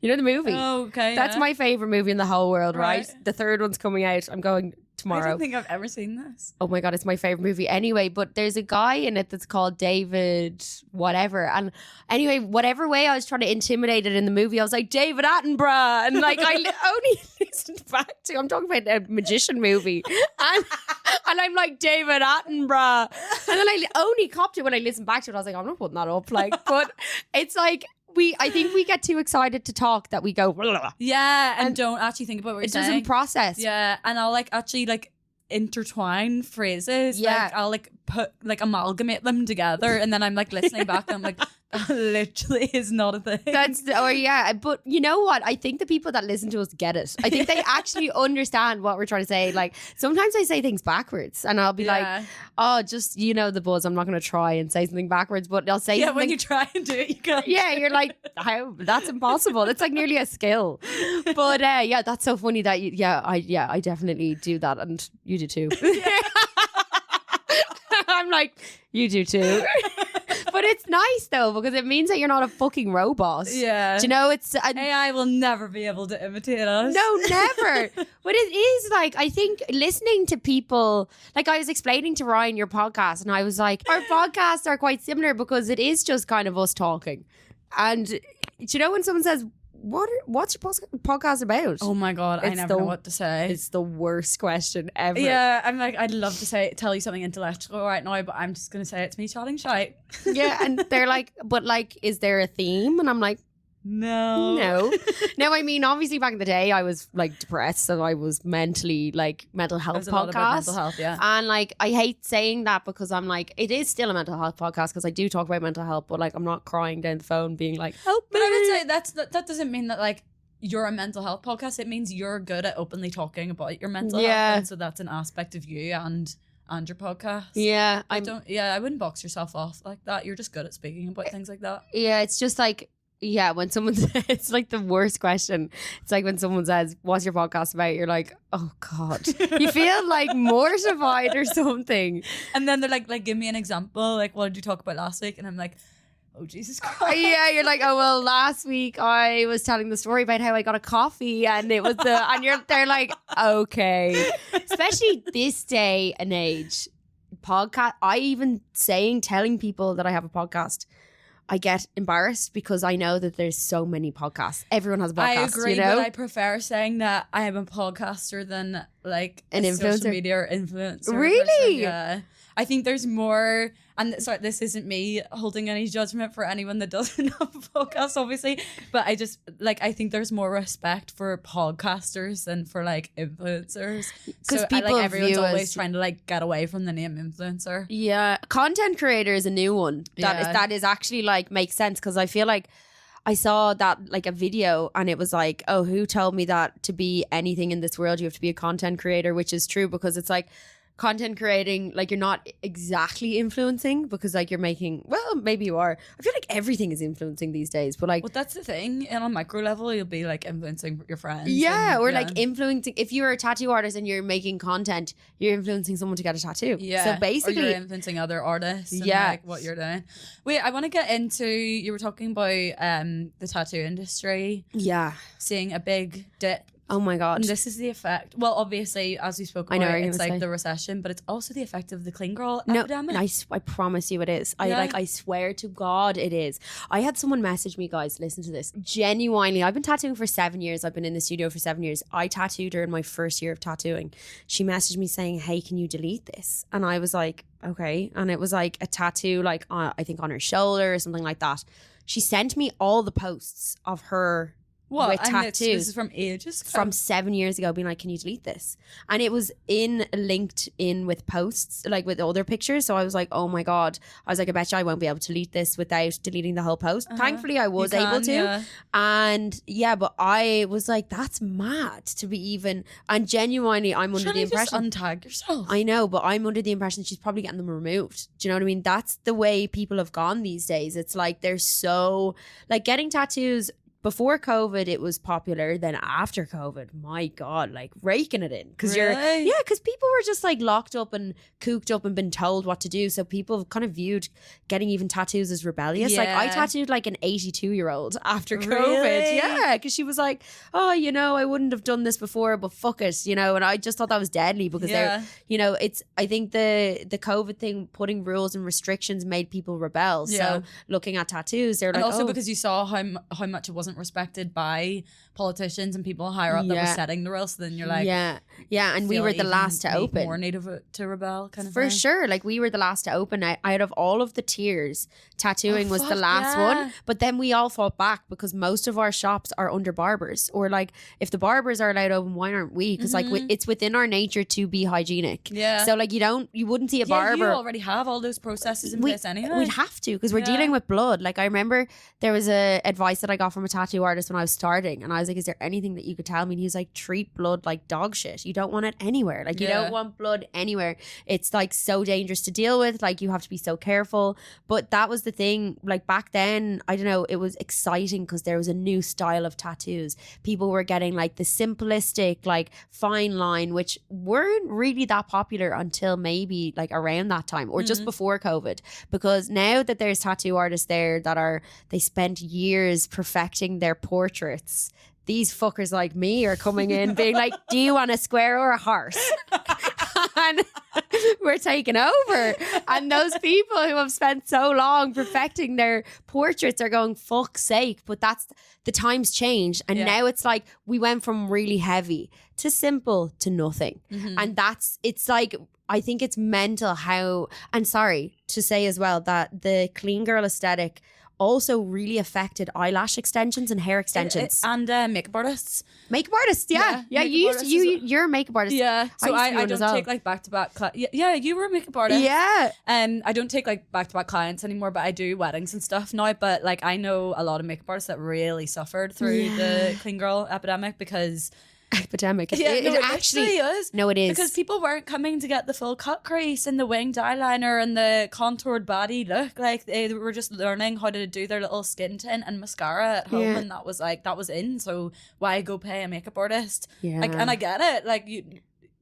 A: You know the movie?
B: Oh, okay.
A: That's my favourite movie in the whole world, right? The third one's coming out. I'm going tomorrow.
B: I don't think I've ever seen this.
A: Oh my God, it's my favourite movie. Anyway, but there's a guy in it that's called David whatever. And anyway, whatever way I was trying to intimidate it in the movie, I was like, David Attenborough. And like, I only listened back to, I'm talking about a magician movie. And I'm like, David Attenborough. And then I only copped it when I listened back to it. I was like, I'm not putting that up. Like, but it's like, I think we get too excited to talk that we go blah, blah, blah.
B: And don't actually think about what you're saying.
A: It doesn't process.
B: And I'll like actually like intertwine phrases. Like I'll like put like amalgamate them together, and then I'm like listening back and I'm like, that literally is not a thing.
A: But you know what? I think the people that listen to us get it. I think they actually understand what we're trying to say. Like sometimes I say things backwards and I'll be like, oh, just the buzz. I'm not going to try and say something backwards, but I'll say something.
B: When you try and do it, you can't.
A: You're like, how? That's impossible. It's like nearly a skill. But that's so funny that I definitely do that, and you do too. I'm like, you do too. But it's nice though, because it means that you're not a fucking robot.
B: Yeah.
A: Do you know, it's
B: AI will never be able to imitate us.
A: No, never. But it is like, I think listening to people, like I was explaining to Ryan your podcast, and I was like, our podcasts are quite similar because it is just kind of us talking. And do you know when someone says, what's your podcast about?
B: Oh my God, I never know what to say.
A: It's the worst question ever.
B: Yeah, I'm like, I'd love to tell you something intellectual right now, but I'm just going to say it's me chatting shite.
A: Yeah, and they're like, but like, is there a theme? And I'm like, No. No, I mean, obviously back in the day I was like depressed, so I was mentally like mental health podcast.
B: Mental health, yeah.
A: And like I hate saying that because I'm like, it is still a mental health podcast because I do talk about mental health, but like I'm not crying down the phone being like, help me.
B: But I would say that doesn't mean that like you're a mental health podcast. It means you're good at openly talking about your mental health. And so that's an aspect of you and your podcast.
A: Yeah.
B: I wouldn't box yourself off like that. You're just good at speaking about things like that.
A: Yeah, it's just like, Yeah, when someone it's like the worst question. It's like when someone says, "What's your podcast about?" You're like, "Oh God," you feel like mortified or something.
B: And then they're like, give me an example. Like, what did you talk about last week? And I'm like, oh Jesus Christ.
A: Yeah, you're like, oh well, last week I was telling the story about how I got a coffee and it was they're like, okay. Especially this day and age, podcast. I even telling people that I have a podcast, I get embarrassed because I know that there's so many podcasts. Everyone has a podcast. I
B: agree, but I prefer saying that I am a podcaster than like
A: an influencer,
B: social media or influencer.
A: Really?
B: Person. Yeah. I think there's more, and sorry, this isn't me holding any judgment for anyone that doesn't have a podcast, obviously, but I just, like, I think there's more respect for podcasters than for, like, influencers. Because everyone's always trying to, like, get away from the name influencer.
A: Yeah. Content creator is a new one. That is actually, like, makes sense, because I feel like I saw that, like, a video and it was like, oh, who told me that to be anything in this world you have to be a content creator, which is true, because it's like, content creating, like, you're not exactly influencing because, like, you're making, well, maybe you are. I feel like everything is influencing these days, but, like,
B: well, that's the thing. And on a micro level, you'll be, like, influencing your friends.
A: Yeah, like influencing. If you're a tattoo artist and you're making content, you're influencing someone to get a tattoo.
B: Yeah.
A: So basically,
B: or you're influencing other artists. And, like, what you're doing. Wait, I want to get into, you were talking about the tattoo industry.
A: Yeah.
B: Seeing a big dip.
A: Oh my God.
B: And this is the effect. Well, obviously, as we spoke about, it's like the recession, but it's also the effect of the clean girl epidemic.
A: I promise you it is. I swear to God it is. I had someone message me, guys, listen to this. Genuinely, I've been tattooing for 7 years. I've been in the studio for 7 years. I tattooed her in my first year of tattooing. She messaged me saying, hey, can you delete this? And I was like, okay. And it was like a tattoo, like, I think on her shoulder or something like that. She sent me all the posts of her with tattoos.
B: This is from ages ago.
A: From 7 years ago, being like, can you delete this? And it was linked in with posts, like with other pictures. So I was like, oh my God. I was like, I bet you I won't be able to delete this without deleting the whole post. Thankfully, I was able to. Yeah. And yeah, but I was like, that's mad to be even. And genuinely, I'm under the impression.
B: Just untag yourself.
A: I know, but I'm under the impression she's probably getting them removed. Do you know what I mean? That's the way people have gone these days. It's like they're so, like, getting tattoos. Before COVID, it was popular. Then after COVID, my God, like, raking it in. Because because people were just, like, locked up and cooped up and been told what to do. So people kind of viewed getting even tattoos as rebellious. Yeah. Like, I tattooed, like, an 82-year-old after COVID.
B: Really?
A: Yeah, because she was like, oh, you know, I wouldn't have done this before, but fuck it, you know. And I just thought that was deadly because they're, you know, it's, I think the COVID thing, putting rules and restrictions made people rebel. So looking at tattoos, they're like,
B: also because you saw how much it wasn't respected by politicians and people higher up that were setting the rules. So then you're like,
A: and we were the last to open.
B: More need to rebel, kind of
A: for
B: thing.
A: sure. Like, we were the last to open. Out of all of the tiers, tattooing was the last one. But then we all fought back because most of our shops are under barbers, or like, if the barbers are allowed open, why aren't we? Because like it's within our nature to be hygienic. Yeah. So like you wouldn't see a barber.
B: You already have all those processes in place anyway.
A: We'd have to, because we're dealing with blood. Like, I remember there was a advice that I got from a tattoo artist when I was starting, and I was like, is there anything that you could tell me? And he was like, treat blood like dog shit. You don't want it anywhere. Like, you don't want blood anywhere. It's like so dangerous to deal with. Like, you have to be so careful. But that was the thing. Like, back then, I don't know, it was exciting because there was a new style of tattoos. People were getting like the simplistic, like, fine line, which weren't really that popular until maybe like around that time, or just before COVID. Because now that there's tattoo artists there that they spent years perfecting their portraits, these fuckers like me are coming in being like, do you want a square or a horse? And we're taking over. And those people who have spent so long perfecting their portraits are going, fuck's sake. But that's, the times changed. And now it's like, we went from really heavy to simple to nothing. And it's like, I think it's mental how, and sorry to say as well, that the clean girl aesthetic also really affected eyelash extensions and hair extensions.
B: And makeup artists.
A: Makeup artists, yeah. You're a makeup artist.
B: Yeah. So I don't take like back-to-back you were a makeup artist.
A: Yeah.
B: I don't take like back-to-back clients anymore, but I do weddings and stuff now. But like, I know a lot of makeup artists that really suffered through the clean girl epidemic because
A: epidemic.
B: It actually is.
A: No, it is.
B: Because people weren't coming to get the full cut crease and the winged eyeliner and the contoured baddie look. Like they were just learning how to do their little skin tint and mascara at home, and that was in. So why go pay a makeup artist?
A: Yeah.
B: Like, and I get it. Like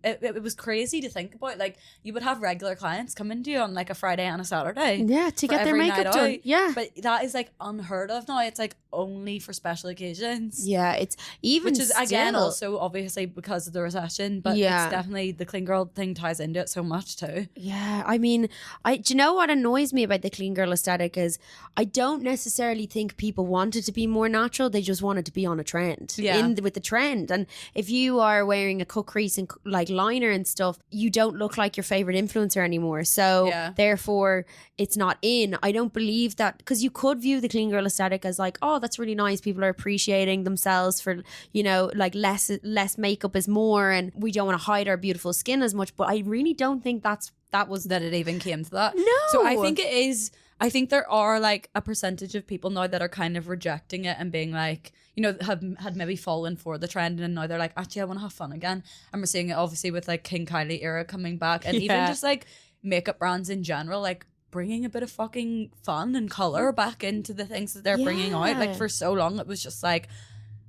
B: it was crazy to think about. Like you would have regular clients come into you on like a Friday and a Saturday.
A: Yeah, to get their makeup done. Yeah.
B: But that is like unheard of now. It's like only for special occasions.
A: Yeah, it's even
B: which is again also obviously because of the recession, but it's definitely the clean girl thing ties into it so much too.
A: Yeah, I mean, do you know what annoys me about the clean girl aesthetic is I don't necessarily think people wanted to be more natural. They just wanted to be on a trend. With the trend. And if you are wearing a cut crease and like liner and stuff, you don't look like your favorite influencer anymore. So therefore it's not in. I don't believe that, because you could view the clean girl aesthetic as like, oh, that's really nice. People are appreciating themselves for, you know, like less makeup is more, and we don't want to hide our beautiful skin as much. But I really don't think that it even came to that. No.
B: So I think it is. I think there are like a percentage of people now that are kind of rejecting it and being like, you know, had maybe fallen for the trend, and now they're like, actually, I want to have fun again. And we're seeing it obviously with like King Kylie era coming back, and even just like makeup brands in general, like bringing a bit of fucking fun and color back into the things that they're bringing out. Like for so long, it was just like,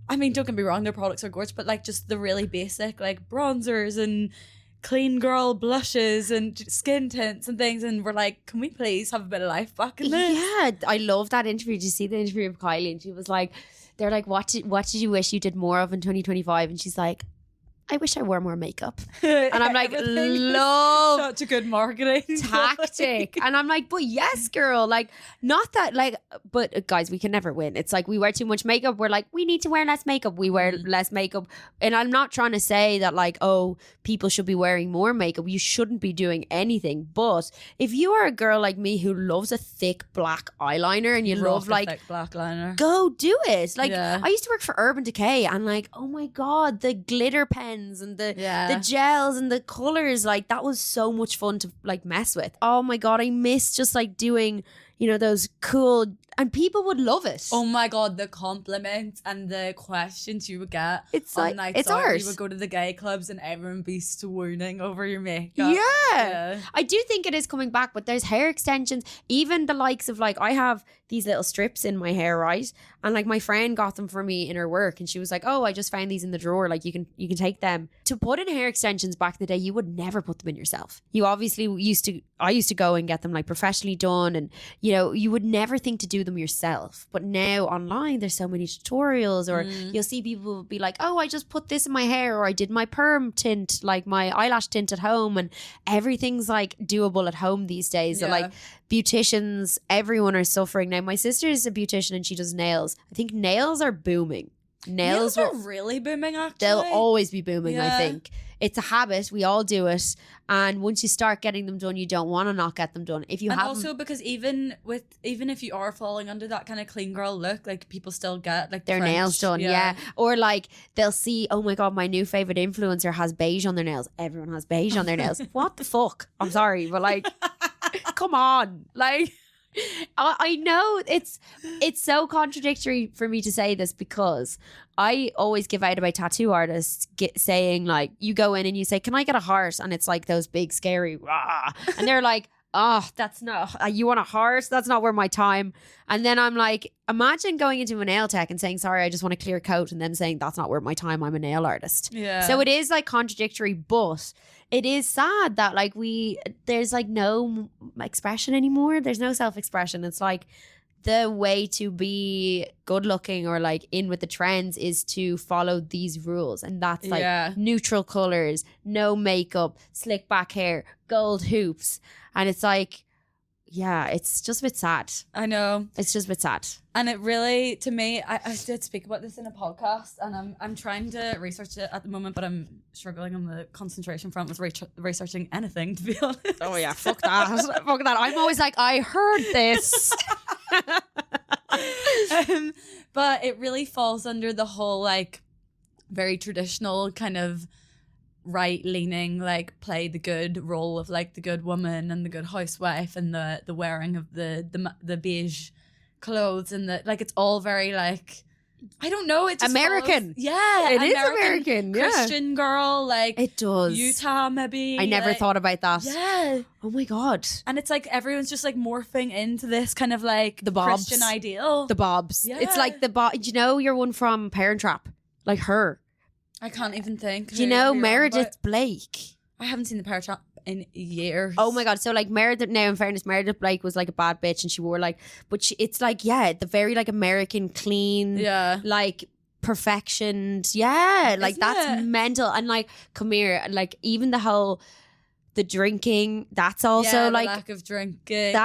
B: I mean, don't get me wrong, their products are gorgeous, but like just the really basic like bronzers and clean girl blushes and skin tints and things, and we're like, can we please have a bit of life back in this?
A: Yeah, I love that interview. Did you see the interview of Kylie? And she was like, they're like, what did you wish you did more of in 2025? And she's like, I wish I wore more makeup. And I'm like, love
B: such a good marketing
A: tactic. And I'm like, but yes, girl, like, not that, like, but guys, we can never win. It's like we wear too much makeup. We're like, we need to wear less makeup. We wear less makeup. And I'm not trying to say that like, oh, people should be wearing more makeup. You shouldn't be doing anything. But if you are a girl like me who loves a thick black eyeliner and you love like
B: thick black liner,
A: go do it. Like I used to work for Urban Decay, and like, oh my God, the glitter pen and the gels and the colors, like that was so much fun to like mess with. Oh my God, I miss just like doing, you know, those cool, and people would love it.
B: Oh my God, the compliments and the questions you would get.
A: It's
B: on
A: like,
B: nights
A: it's
B: out.
A: ours.
B: You would go to the gay clubs and everyone would be swooning over your makeup.
A: Yeah. I do think it is coming back, but there's hair extensions, even the likes of like, I have these little strips in my hair, right? And like my friend got them for me in her work, and she was like, oh, I just found these in the drawer, like you can take them. To put in hair extensions back in the day, you would never put them in yourself. You obviously I used to go and get them like professionally done, and you know, you would never think to do them yourself. But now online there's so many tutorials, or you'll see people be like, oh, I just put this in my hair, or I did my perm tint, like my eyelash tint at home, and everything's like doable at home these days. So like beauticians, everyone are suffering now. My sister is a beautician and she does nails. I think nails are booming. Nails
B: are really booming, actually.
A: They'll always be booming, I think. It's a habit. We all do it. And once you start getting them done, you don't want to not get them done. If you have,
B: also because even if you are falling under that kind of clean girl look, like people still get like
A: their nails done, or like they'll see, oh my God, my new favorite influencer has beige on their nails. Everyone has beige on their nails. What the fuck? I'm sorry, but like, come on, like. I know it's so contradictory for me to say this, because I always give out about tattoo artists saying like, you go in and you say, can I get a heart? And it's like those big scary rah, and they're like, oh, that's not, you want a heart? That's not worth my time. And then I'm like, imagine going into a nail tech and saying, sorry, I just want a clear coat, and then saying that's not worth my time, I'm a nail artist. So it is like contradictory, but it is sad that like there's like no expression anymore. There's no self-expression. It's like the way to be good looking or like in with the trends is to follow these rules, and that's like neutral colors, no makeup, slick back hair, gold hoops. And it's like, yeah, it's just a bit sad.
B: I know.
A: It's just a bit sad.
B: And it really, to me, I did speak about this in a podcast, and I'm trying to research it at the moment, but I'm struggling on the concentration front with researching anything, to be honest.
A: Oh yeah, fuck that. Fuck that. I'm always like, I heard this.
B: But it really falls under the whole like very traditional kind of right-leaning, like play the good role of like the good woman and the good housewife, and the wearing of the beige clothes, and the like, it's all very like I don't know. It's
A: American.
B: It
A: is American.
B: Christian girl, like
A: it does.
B: Utah, maybe.
A: I never thought about that.
B: Yeah.
A: Oh my God.
B: And it's like everyone's just like morphing into this kind of like
A: the Bobs.
B: Christian ideal.
A: The Bobs.
B: Yeah.
A: It's like you know, your one from Parent Trap, like her.
B: I can't even think.
A: Do you know Meredith Blake?
B: I haven't seen the Parent Trap in years.
A: Oh my God. So like Meredith, now in fairness, Meredith Blake was like a bad bitch and she wore like, but it's like, the very like American clean, like perfectioned. Yeah. Like that's mental. And like, come here, like even the drinking, that's also like.
B: The lack of drinking.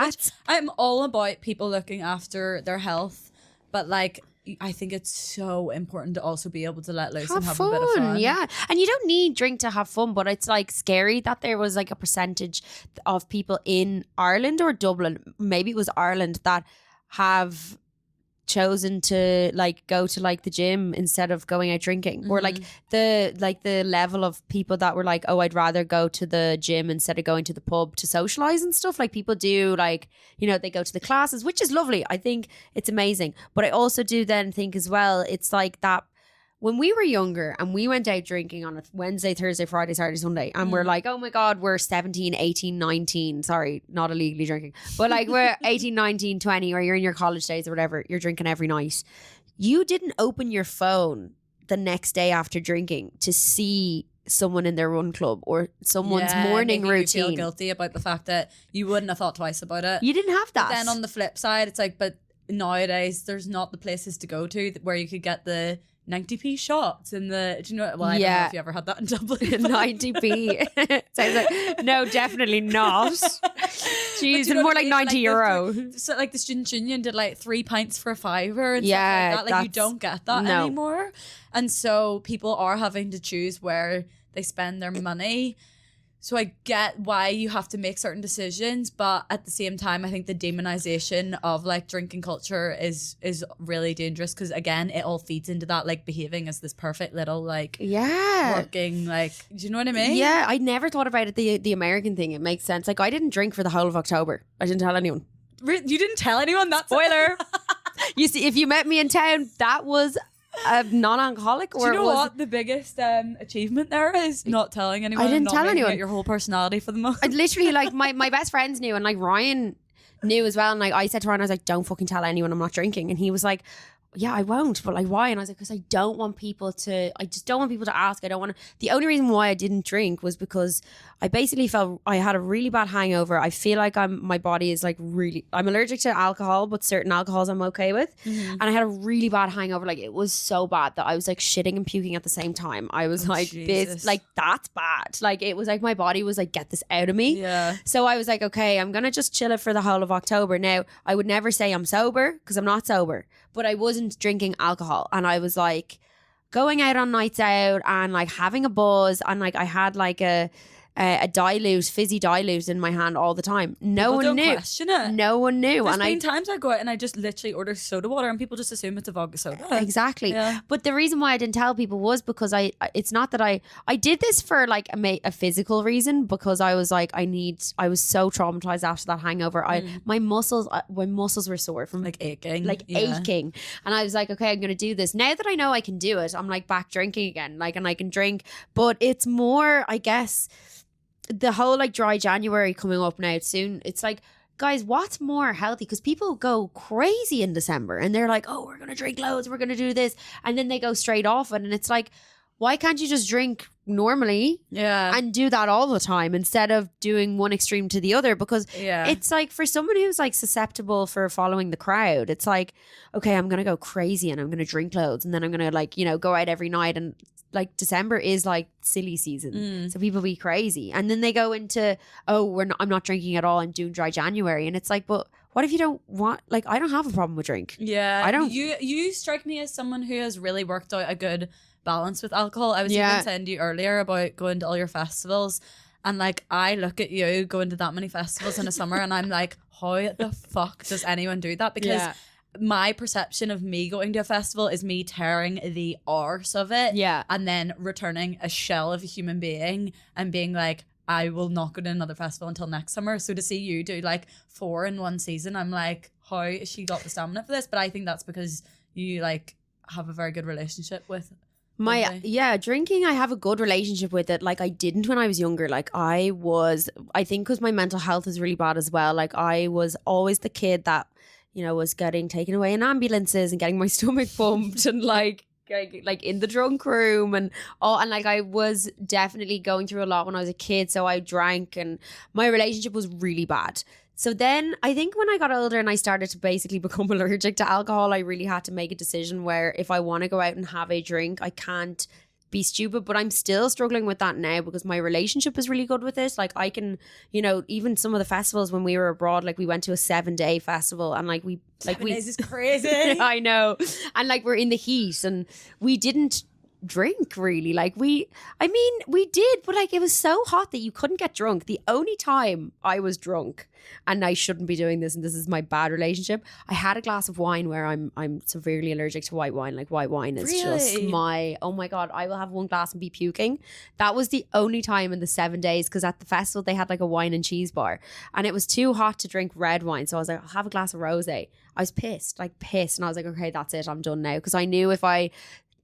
B: I'm all about people looking after their health, but like, I think it's so important to also be able to let loose and have a bit of fun.
A: Yeah. And you don't need drink to have fun, but it's like scary that there was like a percentage of people in Ireland or Dublin, maybe it was Ireland, that have chosen to like go to like the gym instead of going out drinking, or like the level of people that were like, oh, I'd rather go to the gym instead of going to the pub to socialize and stuff. Like people do, like, you know, they go to the classes, which is lovely. I think it's amazing. But I also do then think as well, it's like that when we were younger and we went out drinking on a Wednesday, Thursday, Friday, Saturday, Sunday, and we're like, oh my God, we're 17, 18, 19, sorry, not illegally drinking, but like we're 18, 19, 20, or you're in your college days or whatever, you're drinking every night. You didn't open your phone the next day after drinking to see someone in their run club or someone's morning routine.
B: You feel guilty about the fact that you wouldn't have thought twice about it.
A: You didn't have that.
B: But then on the flip side, it's like, but nowadays there's not the places to go to where you could get the 90p shots in the, do you know, well, I don't know if you ever had that in Dublin.
A: 90p. Sounds like, no, definitely not. Jeez,
B: you know
A: more like €90.
B: Like so like the Student Union did like 3 pints for $5 and stuff like that. Like you don't get that anymore. And so people are having to choose where they spend their money. So I get why you have to make certain decisions, but at the same time, I think the demonization of like drinking culture is really dangerous because again, it all feeds into that like behaving as this perfect little like working like, do you know what I mean?
A: Yeah, I never thought about it the American thing. It makes sense. Like I didn't drink for the whole of October. I didn't tell anyone.
B: You didn't tell anyone? That's
A: spoiler. You see, if you met me in town, that was a non-alcoholic. Or
B: do you know what the biggest achievement there is? Not telling anyone.
A: I didn't tell anyone.
B: Your whole personality for the moment.
A: I literally like my best friends knew, and like Ryan knew as well. And like I said to Ryan, I was like, "Don't fucking tell anyone I'm not drinking." And he was like, "Yeah, I won't." But like, why? And I was like, "Because I don't want people to. I just don't want people to ask. I don't want to." The only reason why I didn't drink was because I basically felt I had a really bad hangover. I feel like my body is like really. I'm allergic to alcohol, but certain alcohols I'm okay with. And I had a really bad hangover. Like it was so bad that I was like shitting and puking at the same time. I was this, like that's bad. Like it was like my body was like, get this out of me.
B: Yeah.
A: So I was like, okay, I'm gonna just chill it for the whole of October. Now I would never say I'm sober because I'm not sober, but I wasn't drinking alcohol, and I was like going out on nights out and like having a buzz, and like I had like a fizzy dilute in my hand all the time. No one knew.
B: Question it.
A: No one knew.
B: There's been times I go out and I just literally order soda water and people just assume it's a vodka soda.
A: Exactly. Yeah. But the reason why I didn't tell people was because it's not that I did this for like a physical reason, because I was like, I was so traumatized after that hangover. My muscles were sore from
B: like aching.
A: Aching. And I was like, okay, I'm going to do this. Now that I know I can do it, I'm like back drinking again, like, and I can drink, but it's more, I guess, the whole like dry January coming up now soon. It's like, guys, what's more healthy? Because people go crazy in December and they're like, oh, we're going to drink loads, we're going to do this. And then they go straight off it. And it's like, why can't you just drink normally and do that all the time instead of doing one extreme to the other? Because it's like for someone who's like susceptible for following the crowd, it's like, okay, I'm going to go crazy and I'm going to drink loads and then I'm going to like, you know, go out every night. And like December is like silly season. So people be crazy. And then they go into, I'm not drinking at all. I'm doing dry January. And it's like, but what if you don't want, like, I don't have a problem with drink.
B: Yeah.
A: I don't.
B: You strike me as someone who has really worked out a good balance with alcohol. I was even saying to you earlier about going to all your festivals, and like I look at you going to that many festivals in a summer and I'm like, how the fuck does anyone do that? Because my perception of me going to a festival is me tearing the arse of it and then returning a shell of a human being and being like, I will not go to another festival until next summer. So to see you do like 4 in one season, I'm like, how has she got the stamina for this? But I think that's because you like have a very good relationship with.
A: Drinking, I have a good relationship with it. Like I didn't when I was younger. Like I think because my mental health is really bad as well. Like I was always the kid that, you know, was getting taken away in ambulances and getting my stomach pumped and like in the drunk room and like I was definitely going through a lot when I was a kid. So I drank and my relationship was really bad. So then I think when I got older and I started to basically become allergic to alcohol, I really had to make a decision where if I want to go out and have a drink, I can't be stupid. But I'm still struggling with that now because my relationship is really good with it. Like I can, you know, even some of the festivals when we were abroad, like we went to a 7-day festival and like
B: 7 days is crazy.
A: I know. And like we're in the heat and we didn't drink really. Like we did, but like it was so hot that you couldn't get drunk. The only time I was drunk, and I shouldn't be doing this and this is my bad relationship, I had a glass of wine where I'm severely allergic to white wine. Like white wine is just oh my God, I will have one glass and be puking. That was the only time in the 7 days because at the festival they had like a wine and cheese bar and it was too hot to drink red wine, so I was like, I'll have a glass of rosé. I was pissed and I was like, okay, that's it, I'm done now, because I knew if I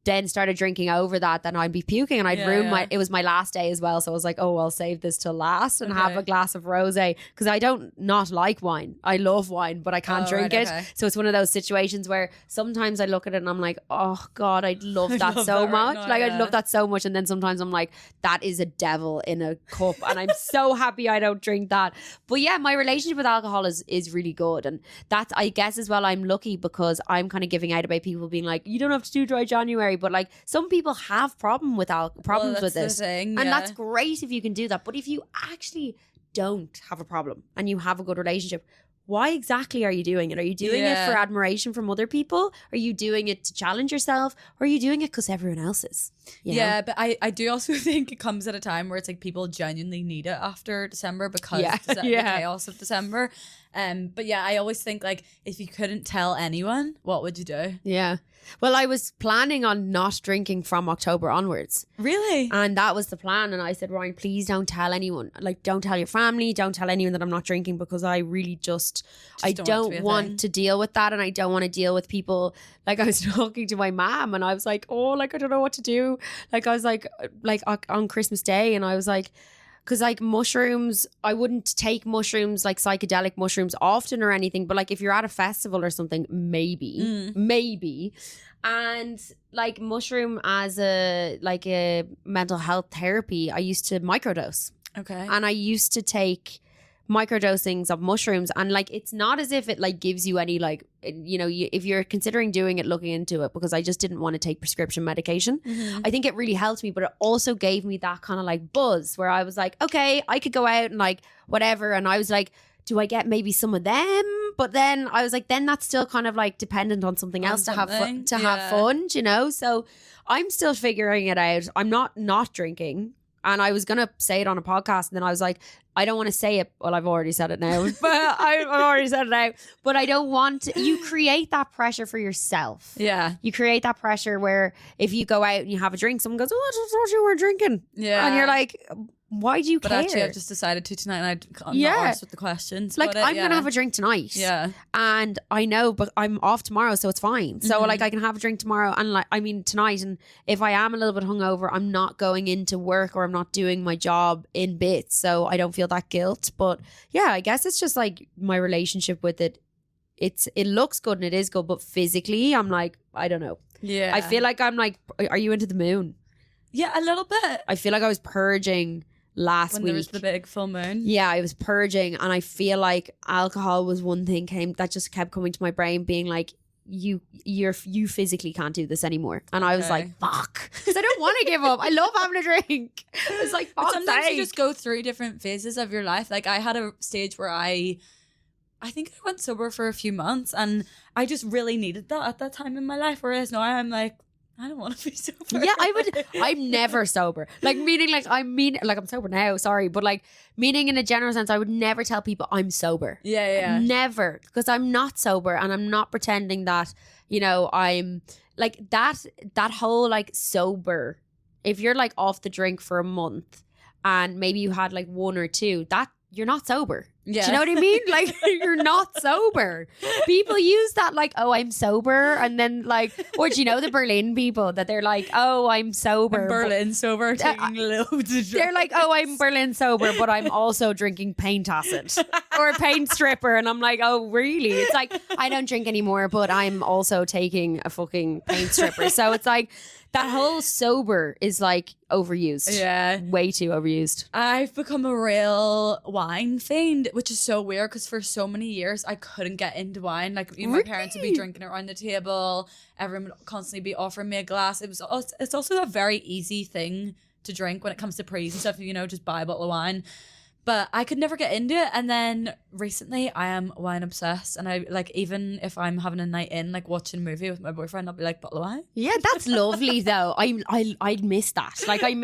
A: then started drinking over that, then I'd be puking and I'd ruin it was my last day as well. So I was like, oh, I'll save this till last and have a glass of rosé, because I don't not like wine. I love wine, but I can't drink it. Okay. So it's one of those situations where sometimes I look at it and I'm like, oh God, I'd love that so much. I'd love that so much. And then sometimes I'm like, that is a devil in a cup. And I'm so happy I don't drink that. But yeah, my relationship with alcohol is really good. And that's, I guess as well, I'm lucky because I'm kind of giving out about people being like, you don't have to do dry January. But like some people have problems with this, and that's great if you can do that. But if you actually don't have a problem and you have a good relationship, why exactly are you doing it? Are you doing it for admiration from other people? Are you doing it to challenge yourself? Or are you doing it because everyone else is? You know?
B: But I do also think it comes at a time where it's like people genuinely need it after December because the chaos of December. But yeah, I always think like if you couldn't tell anyone, what would you do?
A: Yeah. Well, I was planning on not drinking from October onwards.
B: Really?
A: And that was the plan. And I said, Ryan, please don't tell anyone. Like, don't tell your family. Don't tell anyone that I'm not drinking, because I really I don't want to deal with that. And I don't want to deal with people. Like, I was talking to my mom and I was like, oh, like, I don't know what to do. Like, I was like on Christmas Day, and I was like, because like mushrooms, I wouldn't take mushrooms, like psychedelic mushrooms often or anything. But like if you're at a festival or something, maybe. And like mushroom as a mental health therapy, I used to microdose.
B: Okay.
A: And I used to take microdosings of mushrooms, and like it's not as if it like gives you any like, you know, if you're considering doing it, looking into it, because I just didn't want to take prescription medication. I think it really helped me, but it also gave me that kind of like buzz where I was like, okay, I could go out and like whatever. And I was like, do I get maybe some of them? But then I was like, then that's still kind of like dependent on something else to have fun, you know? So I'm still figuring it out. I'm not drinking. And I was going to say it on a podcast, and then I was like, I don't want to say it. Well, I've already said it now, but I've already said it now. But I don't want to. You create that pressure for yourself.
B: Yeah.
A: You create that pressure where if you go out and you have a drink, someone goes, oh, I just thought you were drinking. Yeah. And you're like, why do you care?
B: But actually, I've just decided to tonight, and I'm not arsed with the questions.
A: Like, I'm going to have a drink tonight.
B: Yeah.
A: And I know, but I'm off tomorrow, so it's fine. So, like, I can have a drink tomorrow and, like, I mean, tonight. And if I am a little bit hungover, I'm not going into work or I'm not doing my job in bits. So I don't feel that guilt. But yeah, I guess it's just like my relationship with it. It looks good and it is good, but physically, I'm like, I don't know.
B: Yeah.
A: I feel like I'm like, are you into the moon?
B: Yeah, a little bit.
A: I feel like I was purging last week.
B: When there was the big full moon.
A: Yeah, I was purging, and I feel like alcohol was one thing that just kept coming to my brain, being like, you physically can't do this anymore. And I was like, fuck, because I don't want to give up. I love having a drink. It's like, fuck.
B: Sometimes you just go through different phases of your life. Like I had a stage where I think I went sober for a few months, and I just really needed that at that time in my life. Whereas now I'm like, I don't want to be sober.
A: Yeah, I'm never sober. Like, meaning, like, I'm sober now, sorry. But, like, meaning in a general sense, I would never tell people I'm sober.
B: Yeah.
A: Never. Because I'm not sober, and I'm not pretending that, you know, I'm, like, that whole, like, sober. If you're, like, off the drink for a month, and maybe you had, like, one or two, that, you're not sober.
B: Yeah.
A: Do you know what I mean? Like, you're not sober. People use that like, oh, I'm sober. And then like, or do you know the Berlin people that they're like, oh, I'm sober.
B: I'm Berlin sober, taking loads of drugs.
A: They're like, oh, I'm Berlin sober, but I'm also drinking paint acid or a paint stripper. And I'm like, oh, really? It's like, I don't drink anymore, but I'm also taking a fucking paint stripper. So it's like, that whole sober is like overused.
B: Yeah.
A: Way too overused.
B: I've become a real wine fiend, which is so weird because for so many years I couldn't get into wine. Like even my parents would be drinking it around the table. Everyone would constantly be offering me a glass. It's also a very easy thing to drink when it comes to prees and stuff, you know, just buy a bottle of wine. But I could never get into it. And then recently I am wine obsessed. And I like, even if I'm having a night in, like watching a movie with my boyfriend, I'll be like, bottle of wine.
A: Yeah, that's lovely though. I miss that. Like I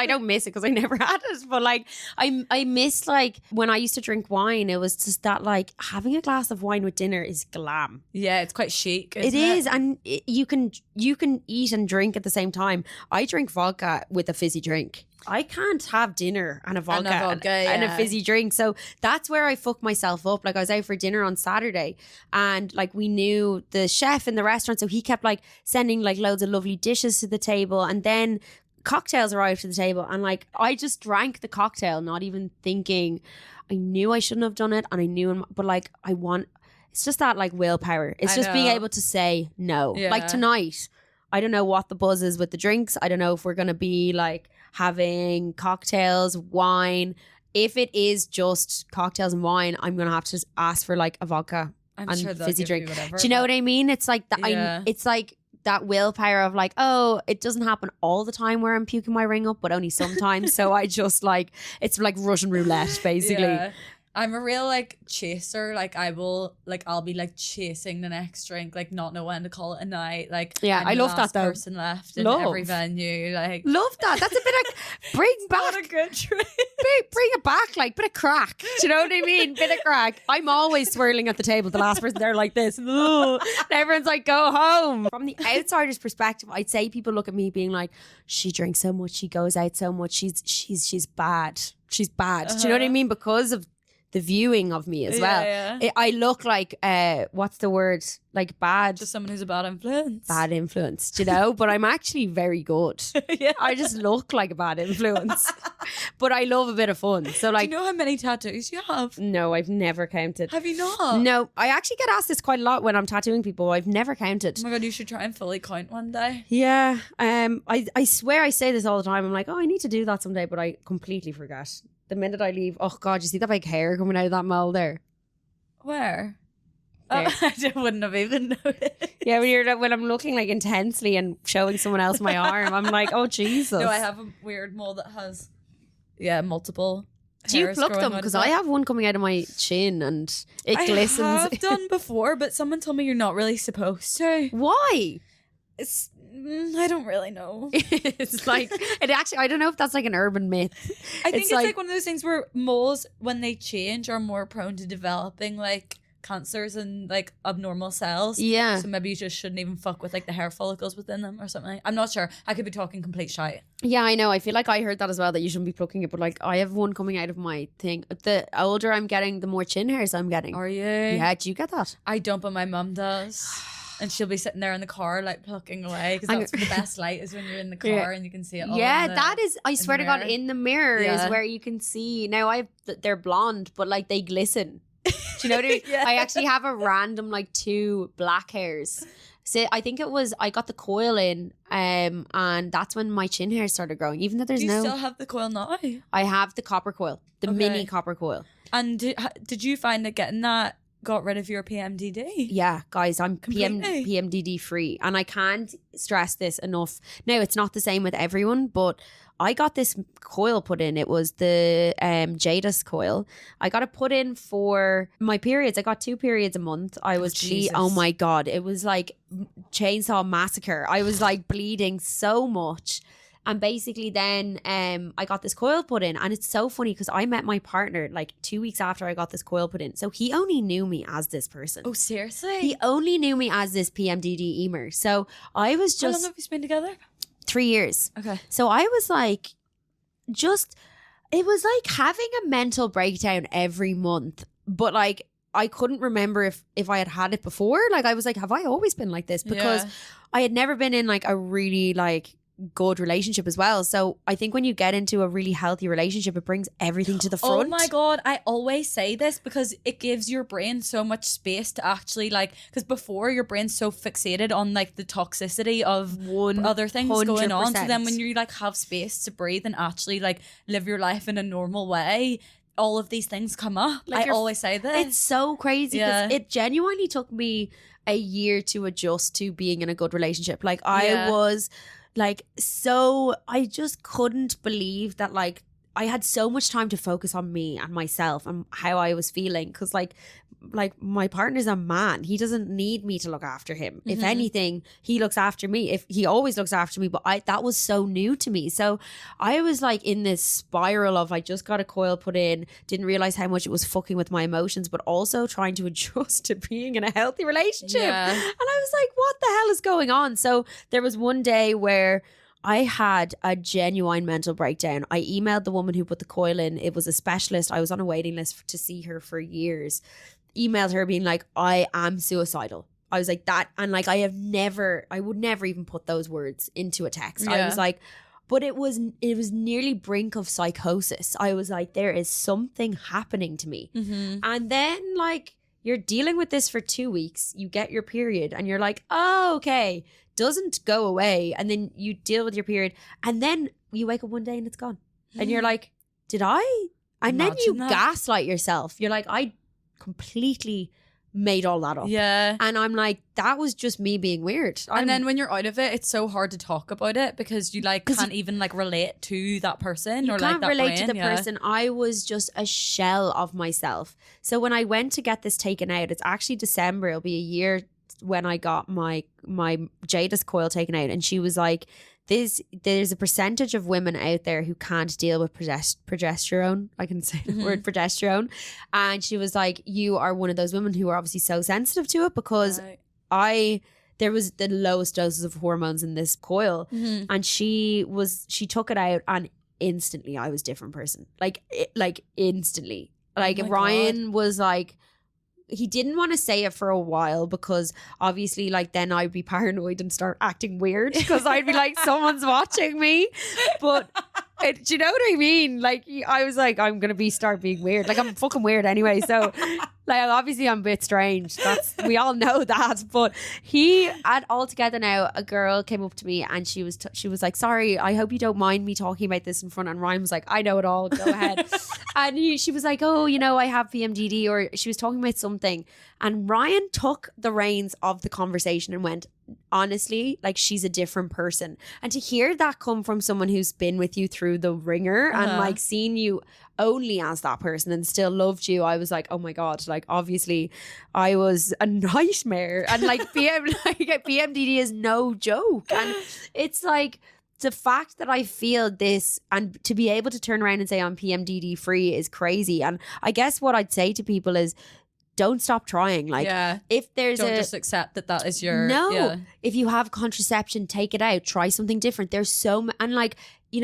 A: don't miss it because I never had it. But like I miss like when I used to drink wine, it was just that like having a glass of wine with dinner is glam.
B: Yeah, it's quite chic.
A: It is. And you can eat and drink at the same time. I drink vodka with a fizzy drink. I can't have dinner and a vodka, and a fizzy drink. So that's where I fuck myself up. Like I was out for dinner on Saturday and like we knew the chef in the restaurant. So he kept like sending like loads of lovely dishes to the table and then cocktails arrived to the table. And like I just drank the cocktail, not even thinking. I knew I shouldn't have done it and I knew, but like it's just that like willpower. It's just being able to say no. Yeah. Like tonight, I don't know what the buzz is with the drinks. I don't know if we're going to be like having cocktails, wine. If it is just cocktails and wine, I'm going to have to ask for like a vodka and
B: sure
A: fizzy drink. Do you know what I mean? It's like that. Yeah. It's like that willpower of like, oh, it doesn't happen all the time where I'm puking my ring up, but only sometimes. So I just like, it's like Russian roulette basically. Yeah.
B: I'm a real like chaser. Like I'll be like chasing the next drink, like not know when to call it a night. Like
A: yeah, I love that though.
B: Person left in every venue. Like
A: love that. That's a bit of bring back
B: not a good drink.
A: Bring it back, like bit of crack. Do you know what I mean? Bit of crack. I'm always swirling at the table. The last person there like this. And everyone's like, go home. From the outsider's perspective, I'd say people look at me being like, she drinks so much, she goes out so much, she's bad. She's bad. Do you know what I mean? Because of the viewing of me as well. Yeah. I look like, what's the word? Like bad.
B: Just someone who's a bad influence.
A: Bad influence, do you know? But I'm actually very good. Yeah. I just look like a bad influence. But I love a bit of fun. So like,
B: do you know how many tattoos you have?
A: No, I've never counted.
B: Have you not?
A: No, I actually get asked this quite a lot when I'm tattooing people. I've never counted.
B: Oh my God, you should try and fully count one day.
A: Yeah. I swear I say this all the time. I'm like, oh, I need to do that someday, but I completely forget. The minute I leave, oh God, you see that big hair coming out of that mole there?
B: Where? Oh, I wouldn't have even noticed.
A: Yeah, when I'm looking like intensely and showing someone else my arm, I'm like, oh Jesus.
B: No, I have a weird mole that has, multiple.
A: Do you pluck them? Because I have one coming out of my chin and it glistens.
B: I have done before, but someone told me you're not really supposed to.
A: Why?
B: I don't really know.
A: It's like it actually. I don't know if that's like an urban myth.
B: I think it's like one of those things where moles, when they change, are more prone to developing like cancers and like abnormal cells.
A: Yeah.
B: So maybe you just shouldn't even fuck with like the hair follicles within them or something. I'm not sure. I could be talking complete shite.
A: Yeah, I know. I feel like I heard that as well, that you shouldn't be plucking it. But like I have one coming out of my thing. The older I'm getting, the more chin hairs I'm getting.
B: Are you?
A: Yeah. Do you get that?
B: I don't, but my mum does. And she'll be sitting there in the car, like plucking away, because that's the best light is when you're in the car and you can see it all.
A: Yeah, that is. I swear to God, in the mirror is where you can see. Now they're blonde, but like they glisten. Do you know what I mean? Yeah. I actually have a random like 2 black hairs. So I think I got the coil in, and that's when my chin hair started growing. Even though there's
B: Do you still have the coil now?
A: I have the copper coil, the mini copper coil.
B: And did you find that getting that got rid of your PMDD?
A: Yeah, guys, I'm PMDD free, and I can't stress this enough. Now, it's not the same with everyone, but I got this coil put in. It was the Jadis coil. I got it put in for my periods. I got 2 periods a month. I was oh my God, it was like chainsaw massacre. I was like bleeding so much. And basically then I got this coil put in. And it's so funny because I met my partner like 2 weeks after I got this coil put in. So he only knew me as this person.
B: Oh, seriously?
A: He only knew me as this PMDD Eimear. So I was just...
B: How long have you been together?
A: 3 years.
B: Okay.
A: So I was like, it was like having a mental breakdown every month. but like I couldn't remember if I had it before. Like I was like, have I always been like this? Because I had never been in like a really like good relationship as well. So I think when you get into a really healthy relationship, it brings everything to the front.
B: Oh my God, I always say this because it gives your brain so much space to actually like, because before your brain's so fixated on like the toxicity of other things 100%. Going on. So then when you like have space to breathe and actually like live your life in a normal way, all of these things come up. Like I always say this.
A: It's so crazy because it genuinely took me a year to adjust to being in a good relationship. Like I was like, so I just couldn't believe that like I had so much time to focus on me and myself and how I was feeling. Cause like my partner's a man. He doesn't need me to look after him. If anything, he looks after me. If he always looks after me, but that was so new to me. So I was like in this spiral of I just got a coil put in, didn't realize how much it was fucking with my emotions, but also trying to adjust to being in a healthy relationship. Yeah. And I was like, what the hell is going on? So there was one day where I had a genuine mental breakdown. I emailed the woman who put the coil in. It was a specialist. I was on a waiting list to see her for years. Emailed her being like, I am suicidal. I was like that. And like, I would never even put those words into a text. Yeah. I was like, but it was nearly brink of psychosis. I was like, there is something happening to me. And then like, you're dealing with this for 2 weeks. You get your period and you're like, oh, okay. Doesn't go away. And then you deal with your period. And then you wake up one day and it's gone. And you're like, did I? And then you gaslight yourself. You're like, I completely made all that up. Yeah. And I'm like, that was just me being weird.
B: And then when you're out of it, it's so hard to talk about it because you like can't even like relate to that person or like that
A: relate
B: brain.
A: To the person. I was just a shell of myself. So when I went to get this taken out, it's actually December. It'll be a year when I got my Jada's coil taken out, and she was like, there's a percentage of women out there who can't deal with progesterone. I can say the word progesterone. And she was like, you are one of those women who are obviously so sensitive to it because there was the lowest doses of hormones in this coil. And she took it out and instantly I was a different person. Like instantly. Like Ryan was like, he didn't want to say it for a while because obviously like then I'd be paranoid and start acting weird because I'd be like, someone's watching me. But do you know what I mean? Like I was like, I'm going to start being weird. Like I'm fucking weird anyway. So like obviously I'm a bit strange. We all know that. But altogether now, a girl came up to me and she was like, sorry, I hope you don't mind me talking about this in front. And Ryan was like, I know it all. Go ahead. And she was like, oh, I have PMDD, or she was talking about something. And Ryan took the reins of the conversation and went, honestly, like she's a different person. And to hear that come from someone who's been with you through the ringer and like seen you only as that person and still loved you, I was like, oh my God, like obviously I was a nightmare. And like PMDD is no joke. And it's like, the fact that I feel this and to be able to turn around and say I'm PMDD free is crazy. And I guess what I'd say to people is, don't stop trying. Like if there's
B: don't just accept that is your
A: if you have contraception, take it out, try something different. There's and like,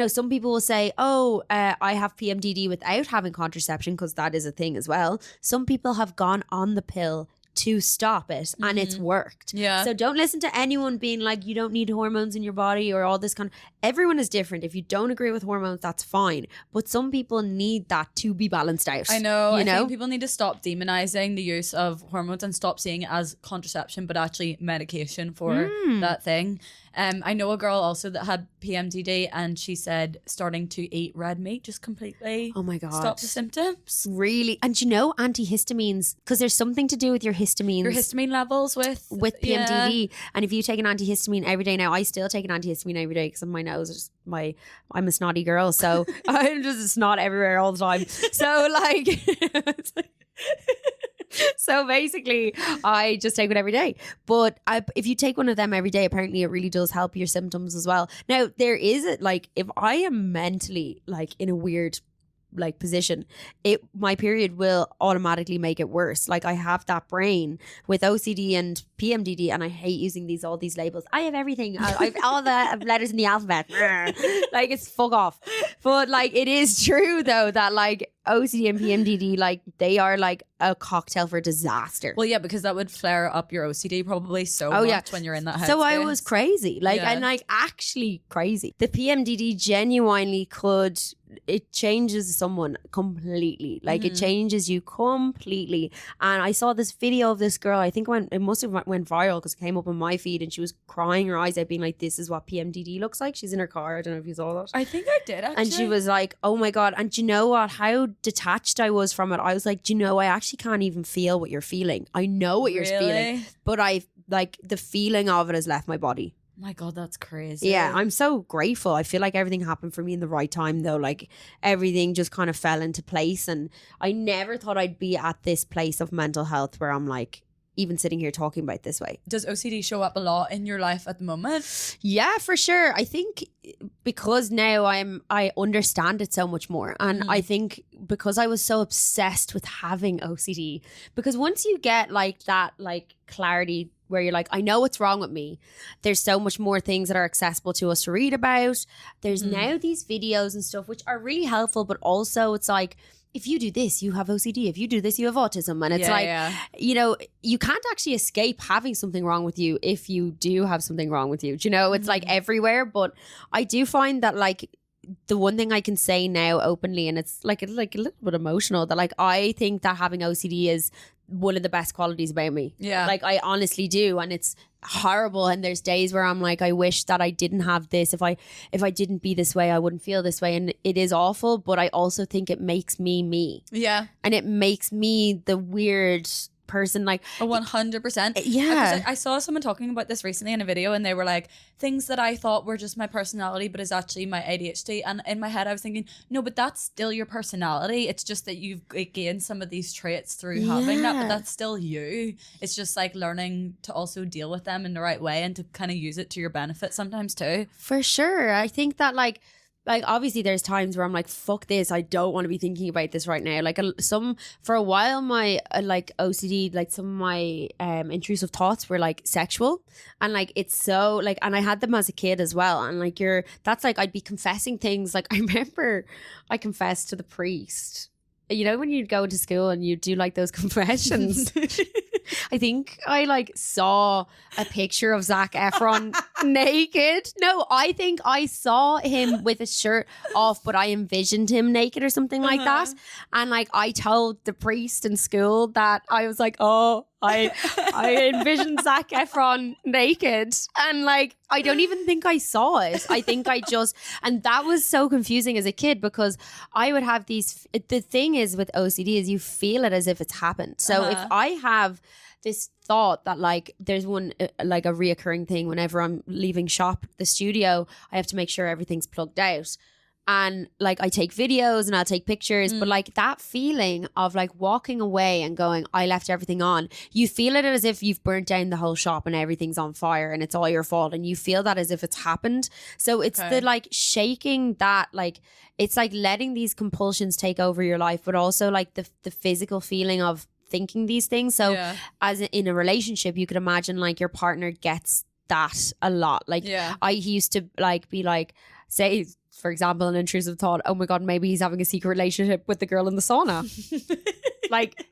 A: some people will say, oh, I have PMDD without having contraception, because that is a thing as well. Some people have gone on the pill to stop it and it's worked. Yeah. So don't listen to anyone being like, you don't need hormones in your body or all this everyone is different. If you don't agree with hormones, that's fine. But some people need that to be balanced out.
B: I know. I think people need to stop demonizing the use of hormones and stop seeing it as contraception, but actually medication for that thing. I know a girl also that had PMDD and she said starting to eat red meat just completely stop the symptoms.
A: Really? And antihistamines, because there's something to do with your histamines.
B: Your histamine levels with
A: PMDD. Yeah. And if you take an antihistamine every day, now I still take an antihistamine every day because of my nose. I'm a snotty girl, so I'm just a snot everywhere all the time. So like... So basically, I just take it every day. But if you take one of them every day, apparently it really does help your symptoms as well. Now, there is if I am mentally in a weird position, my period will automatically make it worse. Like I have that brain with OCD and PMDD, and I hate using all these labels. I have everything. I've all the letters in the alphabet. It's fuck off. But it is true though that OCD and PMDD, they are a cocktail for disaster.
B: Well, yeah, because that would flare up your OCD probably so much when you're in that headspace.
A: So I was crazy, and like actually crazy. The PMDD genuinely could, it changes someone completely. Like it changes you completely. And I saw this video of this girl, I think it must have went viral because it came up on my feed, and she was crying her eyes out being like, this is what PMDD looks like. She's in her car. I don't know if you saw that.
B: I think I did, actually.
A: And she was like, oh my God. And do you know what? How detached I was from it. I was like, do you know, I actually can't even feel what you're feeling. I know what you're feeling, but the feeling of it has left my body.
B: My God, that's crazy.
A: Yeah, I'm so grateful. I feel like everything happened for me in the right time, though. Like everything just kind of fell into place, and I never thought I'd be at this place of mental health where I'm like even sitting here talking about it this way.
B: Does OCD show up a lot in your life at the moment?
A: Yeah, for sure. I think because now I understand it so much more, and I think because I was so obsessed with having OCD, because once you get like that like clarity where you're like, I know what's wrong with me. There's so much more things that are accessible to us to read about. There's now these videos and stuff which are really helpful, but also it's like, if you do this, you have OCD. If you do this, you have autism. And it's you know, you can't actually escape having something wrong with you if you do have something wrong with you. Do you know, it's like everywhere. But I do find that like the one thing I can say now openly, and it's like a little bit emotional, that like I think that having OCD is one of the best qualities about me. Yeah. Like I honestly do. And it's horrible, and there's days where I'm like, I wish that I didn't have this. If I didn't be this way, I wouldn't feel this way. And it is awful, but I also think it makes me. Yeah. And it makes me the weird person, like
B: 100%. Yeah. I saw someone talking about this recently in a video, and they were like, things that I thought were just my personality but is actually my ADHD. And in my head I was thinking, no, but that's still your personality. It's just that you've gained some of these traits through having that, but that's still you. It's just like learning to also deal with them in the right way and to kind of use it to your benefit sometimes too.
A: For sure. I think that like obviously there's times where I'm like, fuck this, I don't want to be thinking about this right now. Like for a while my like OCD, like some of my intrusive thoughts were like sexual, and like it's so like, and I had them as a kid as well, and like that's like I'd be confessing things. Like I remember I confessed to the priest, you know, when you'd go into school and you'd do like those confessions. I think I like saw a picture of Zac Efron naked. No, I think I saw him with a shirt off, but I envisioned him naked or something like that. And like I told the priest in school that I was like, oh, I envisioned Zac Efron naked, and like I don't even think I saw it. I think and that was so confusing as a kid, because I would have these. The thing is with OCD is you feel it as if it's happened. So if I have this thought that like there's one like a reoccurring thing whenever I'm leaving the studio, I have to make sure everything's plugged out. And like I take videos and I'll take pictures, but like that feeling of like walking away and going, I left everything on, you feel it as if you've burnt down the whole shop and everything's on fire and it's all your fault, and you feel that as if it's happened. So it's the like shaking that, like it's like letting these compulsions take over your life, but also like the physical feeling of thinking these things. So as in a relationship, you could imagine like your partner gets that a lot. Like I used to like be like, say for example, an intrusive thought, oh my God, maybe he's having a secret relationship with the girl in the sauna. Like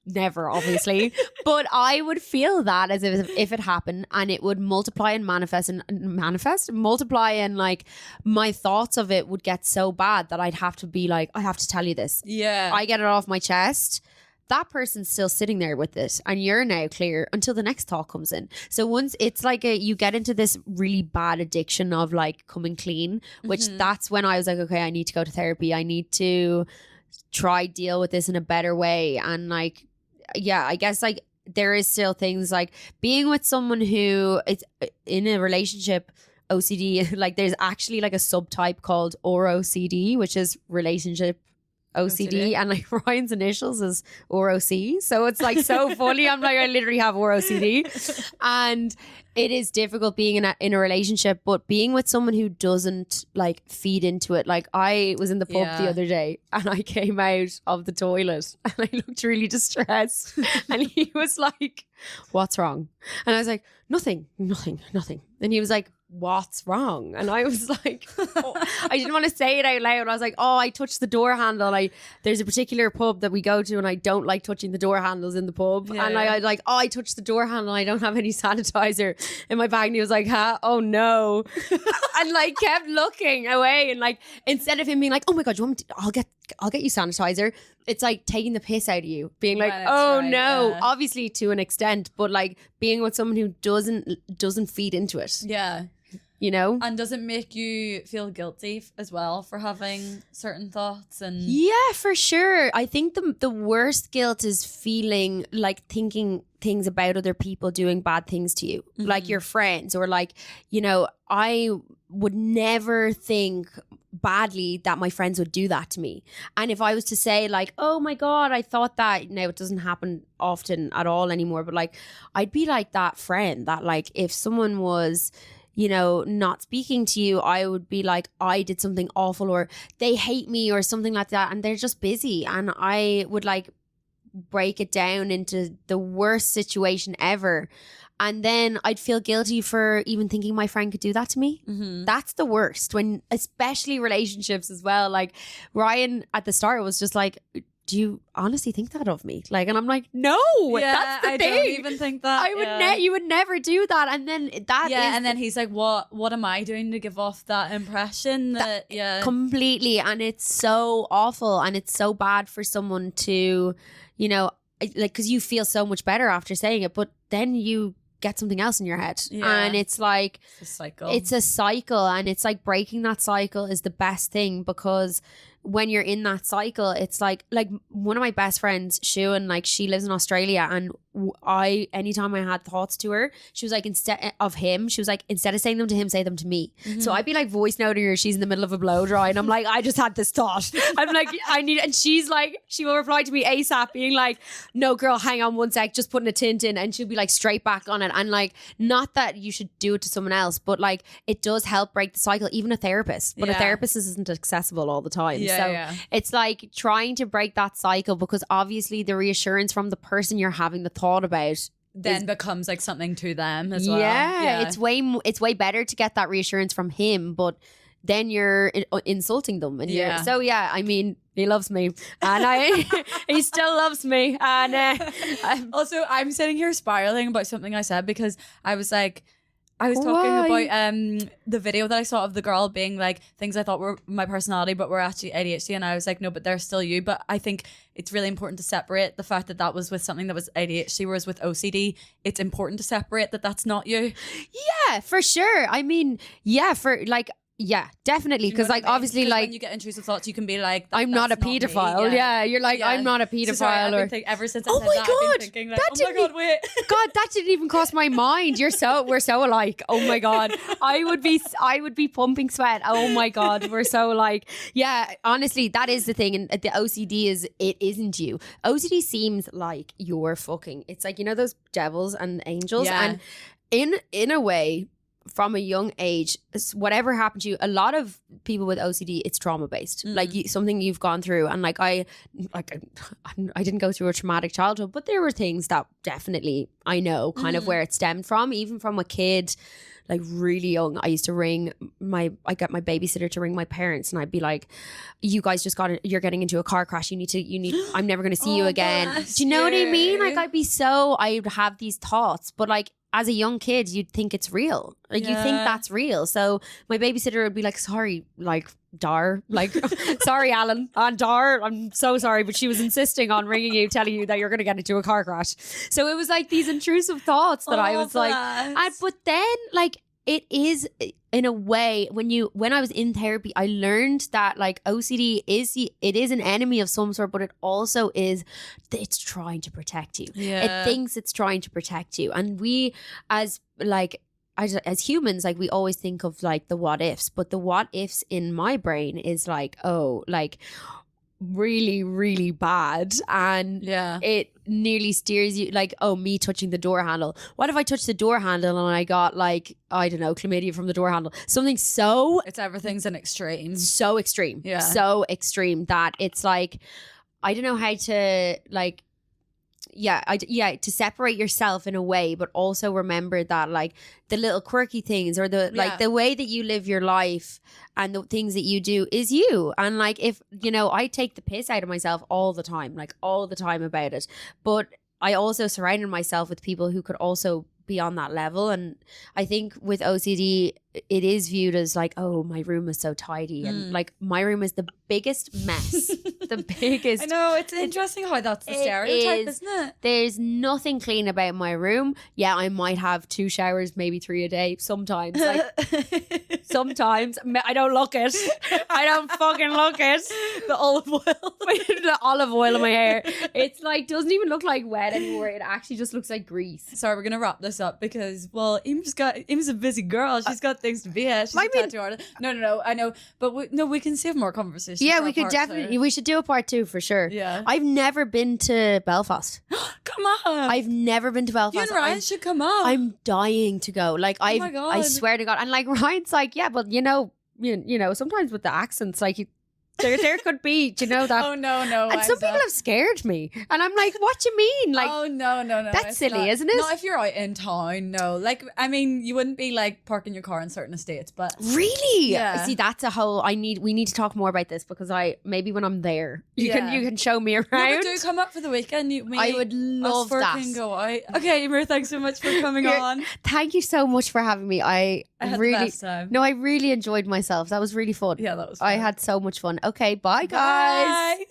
A: never, obviously, but I would feel that as if it happened, and it would multiply and multiply, and like my thoughts of it would get so bad that I'd have to be like, I have to tell you this. Yeah. I get it off my chest. That person's still sitting there with it, and you're now clear until the next thought comes in. So once it's like you get into this really bad addiction of like coming clean, which that's when I was like, okay, I need to go to therapy. I need to try deal with this in a better way. And like, yeah, I guess like there is still things like being with someone who is in a relationship. OCD, like there's actually like a subtype called ROCD, which is relationship OCD, and like Ryan's initials is ROC, so it's like so funny. I'm like, I literally have ROCD, and it is difficult being in a relationship, but being with someone who doesn't like feed into it. Like I was in the pub the other day, and I came out of the toilet and I looked really distressed, and he was like, what's wrong? And I was like, nothing. And he was like, what's wrong? And I was like, I didn't want to say it out loud. I was like, I touched the door handle. There's a particular pub that we go to and I don't like touching the door handles in the pub. And I like, I touched the door handle. I don't have any sanitizer in my bag. And he was like, oh no. And like kept looking away. And like, instead of him being like, oh my God, you want me to, I'll get you sanitizer. It's like taking the piss out of you, being like, no, obviously to an extent, but like being with someone who doesn't feed into it.
B: Yeah.
A: You know?
B: And does it make you feel guilty as well for having certain thoughts? And
A: yeah, for sure. I think the worst guilt is feeling like thinking things about other people doing bad things to you, like your friends, or like, you know, I would never think badly that my friends would do that to me. And if I was to say like, oh my God, I thought that, now it doesn't happen often at all anymore, but like I'd be like that friend that like if someone was, you know, not speaking to you, I would be like, I did something awful or they hate me or something like that, and they're just busy, and I would like break it down into the worst situation ever. And then I'd feel guilty for even thinking my friend could do that to me. That's the worst, when, especially relationships as well. Like Ryan at the start was just like, do you honestly think that of me? Like, and I'm like, no, that's the thing. I don't
B: even think that.
A: I would you would never do that. And then
B: and then he's like, what am I doing to give off that impression?
A: Completely. And it's so awful, and it's so bad for someone to, you know, like, because you feel so much better after saying it, but then you get something else in your head, and it's like
B: it's a cycle,
A: and it's like breaking that cycle is the best thing, because when you're in that cycle, it's like one of my best friends, Shu, and like she lives in Australia, and anytime I had thoughts to her, she was like, instead of saying them to him, say them to me. So I'd be like voice noting her, she's in the middle of a blow dry, and I'm like, I just had this thought, I'm like, and she's like, she will reply to me ASAP being like, no girl, hang on one sec, just putting a tint in, and she'll be like straight back on it. And like, not that you should do it to someone else, but like it does help break the cycle, even a therapist, but a therapist isn't accessible all the time. It's like trying to break that cycle, because obviously the reassurance from the person you're having the thought about
B: then becomes like something to them as well.
A: It's way better to get that reassurance from him, but then you're insulting them, and I mean, he loves me, and he still loves me, and
B: also I'm sitting here spiraling about something I said, because I was talking about the video that I saw of the girl being like, things I thought were my personality but were actually ADHD, and I was like, no, but they're still you. But I think it's really important to separate the fact that was with something that was ADHD, whereas with OCD it's important to separate that that's not you.
A: Yeah, for sure. I mean, yeah, definitely. Because like, obviously, like
B: when you get intrusive thoughts, you can be like,
A: I'm not a pedophile. Yeah, you're like, I'm not a pedophile. So sorry,
B: ever since I said that, I've been thinking like, oh my God, wait.
A: God, that didn't even cross my mind. We're so alike. Oh my God. I would be pumping sweat. Oh my God. We're so alike. Yeah, honestly, that is the thing. And the OCD it isn't you. OCD seems like you're fucking, it's like, you know, those devils and angels. Yeah. And in a way, from a young age, whatever happened to you, a lot of people with OCD, it's trauma based, like something you've gone through. And like I didn't go through a traumatic childhood, but there were things that definitely I know kind of where it stemmed from, even from a kid, like really young. I used to I got my babysitter to ring my parents, and I'd be like, you guys you're getting into a car crash, I'm never going to see you again. Do you know what I mean? Like I'd have these thoughts, but like, as a young kid, you'd think it's real. Like, you think that's real. So my babysitter would be like, sorry, like, Dar, like, sorry, Alan, and Dar, I'm so sorry, but she was insisting on ringing you, telling you that you're going to get into a car crash. So it was like these intrusive thoughts that I was like, but then like, it is in a way, when I was in therapy, I learned that like OCD is an enemy of some sort, but it also it's trying to protect you. It thinks it's trying to protect you. And we as humans, like, we always think of like the what ifs, but the what ifs in my brain is like, oh, like really, really bad, and it nearly steers you, like, oh, me touching the door handle. What if I touched the door handle and I got like, I don't know, chlamydia from the door handle? Something
B: everything's an extreme.
A: So extreme. So extreme that it's like, I don't know how to like to separate yourself in a way, but also remember that like the little quirky things or the like the way that you live your life and the things that you do is you. And like, if, you know, I take the piss out of myself all the time about it, but I also surrounded myself with people who could also be on that level. And I think with OCD, it is viewed as like, oh, my room is so tidy, and like my room is the biggest mess. The biggest.
B: I know, it's interesting how that's the stereotype, isn't it?
A: There's nothing clean about my room. Yeah, I might have 2 showers, maybe 3 a day sometimes. Like sometimes I don't look it. I don't fucking look it.
B: The olive oil.
A: The olive oil in my hair. It's like, doesn't even look like wet anymore. It actually just looks like grease.
B: Sorry, we're gonna wrap this up because, well, Eam's a busy girl. She's got things to be at. She's a tattoo artist. No, I know, but we can save more conversations.
A: Yeah, we could definitely. We should do a part 2 for sure.
B: Yeah,
A: I've never been to Belfast.
B: Come on,
A: I've never been to Belfast.
B: You and Ryan should come up.
A: I'm dying to go. Like,
B: oh my God.
A: I swear to God. And like Ryan's like, yeah, but you know, sometimes with the accents, like there could be, do you know that?
B: Oh no.
A: And some people have scared me, and I'm like, what do you mean? Like,
B: oh no.
A: That's silly, isn't it?
B: Not if you're out in town. No, like, I mean, you wouldn't be like parking your car in certain estates, but
A: really,
B: yeah.
A: See, that's a whole. We need to talk more about this because maybe when I'm there, you can show me around.
B: No, do come up for the weekend.
A: I would love that.
B: Can go out. Okay, Eimear, thanks so much for coming on.
A: Thank you so much for having me. I
B: had
A: really,
B: the best time.
A: No, I really enjoyed myself. That was really fun.
B: Yeah, that was fun.
A: I had so much fun. Okay, bye guys.
B: Bye.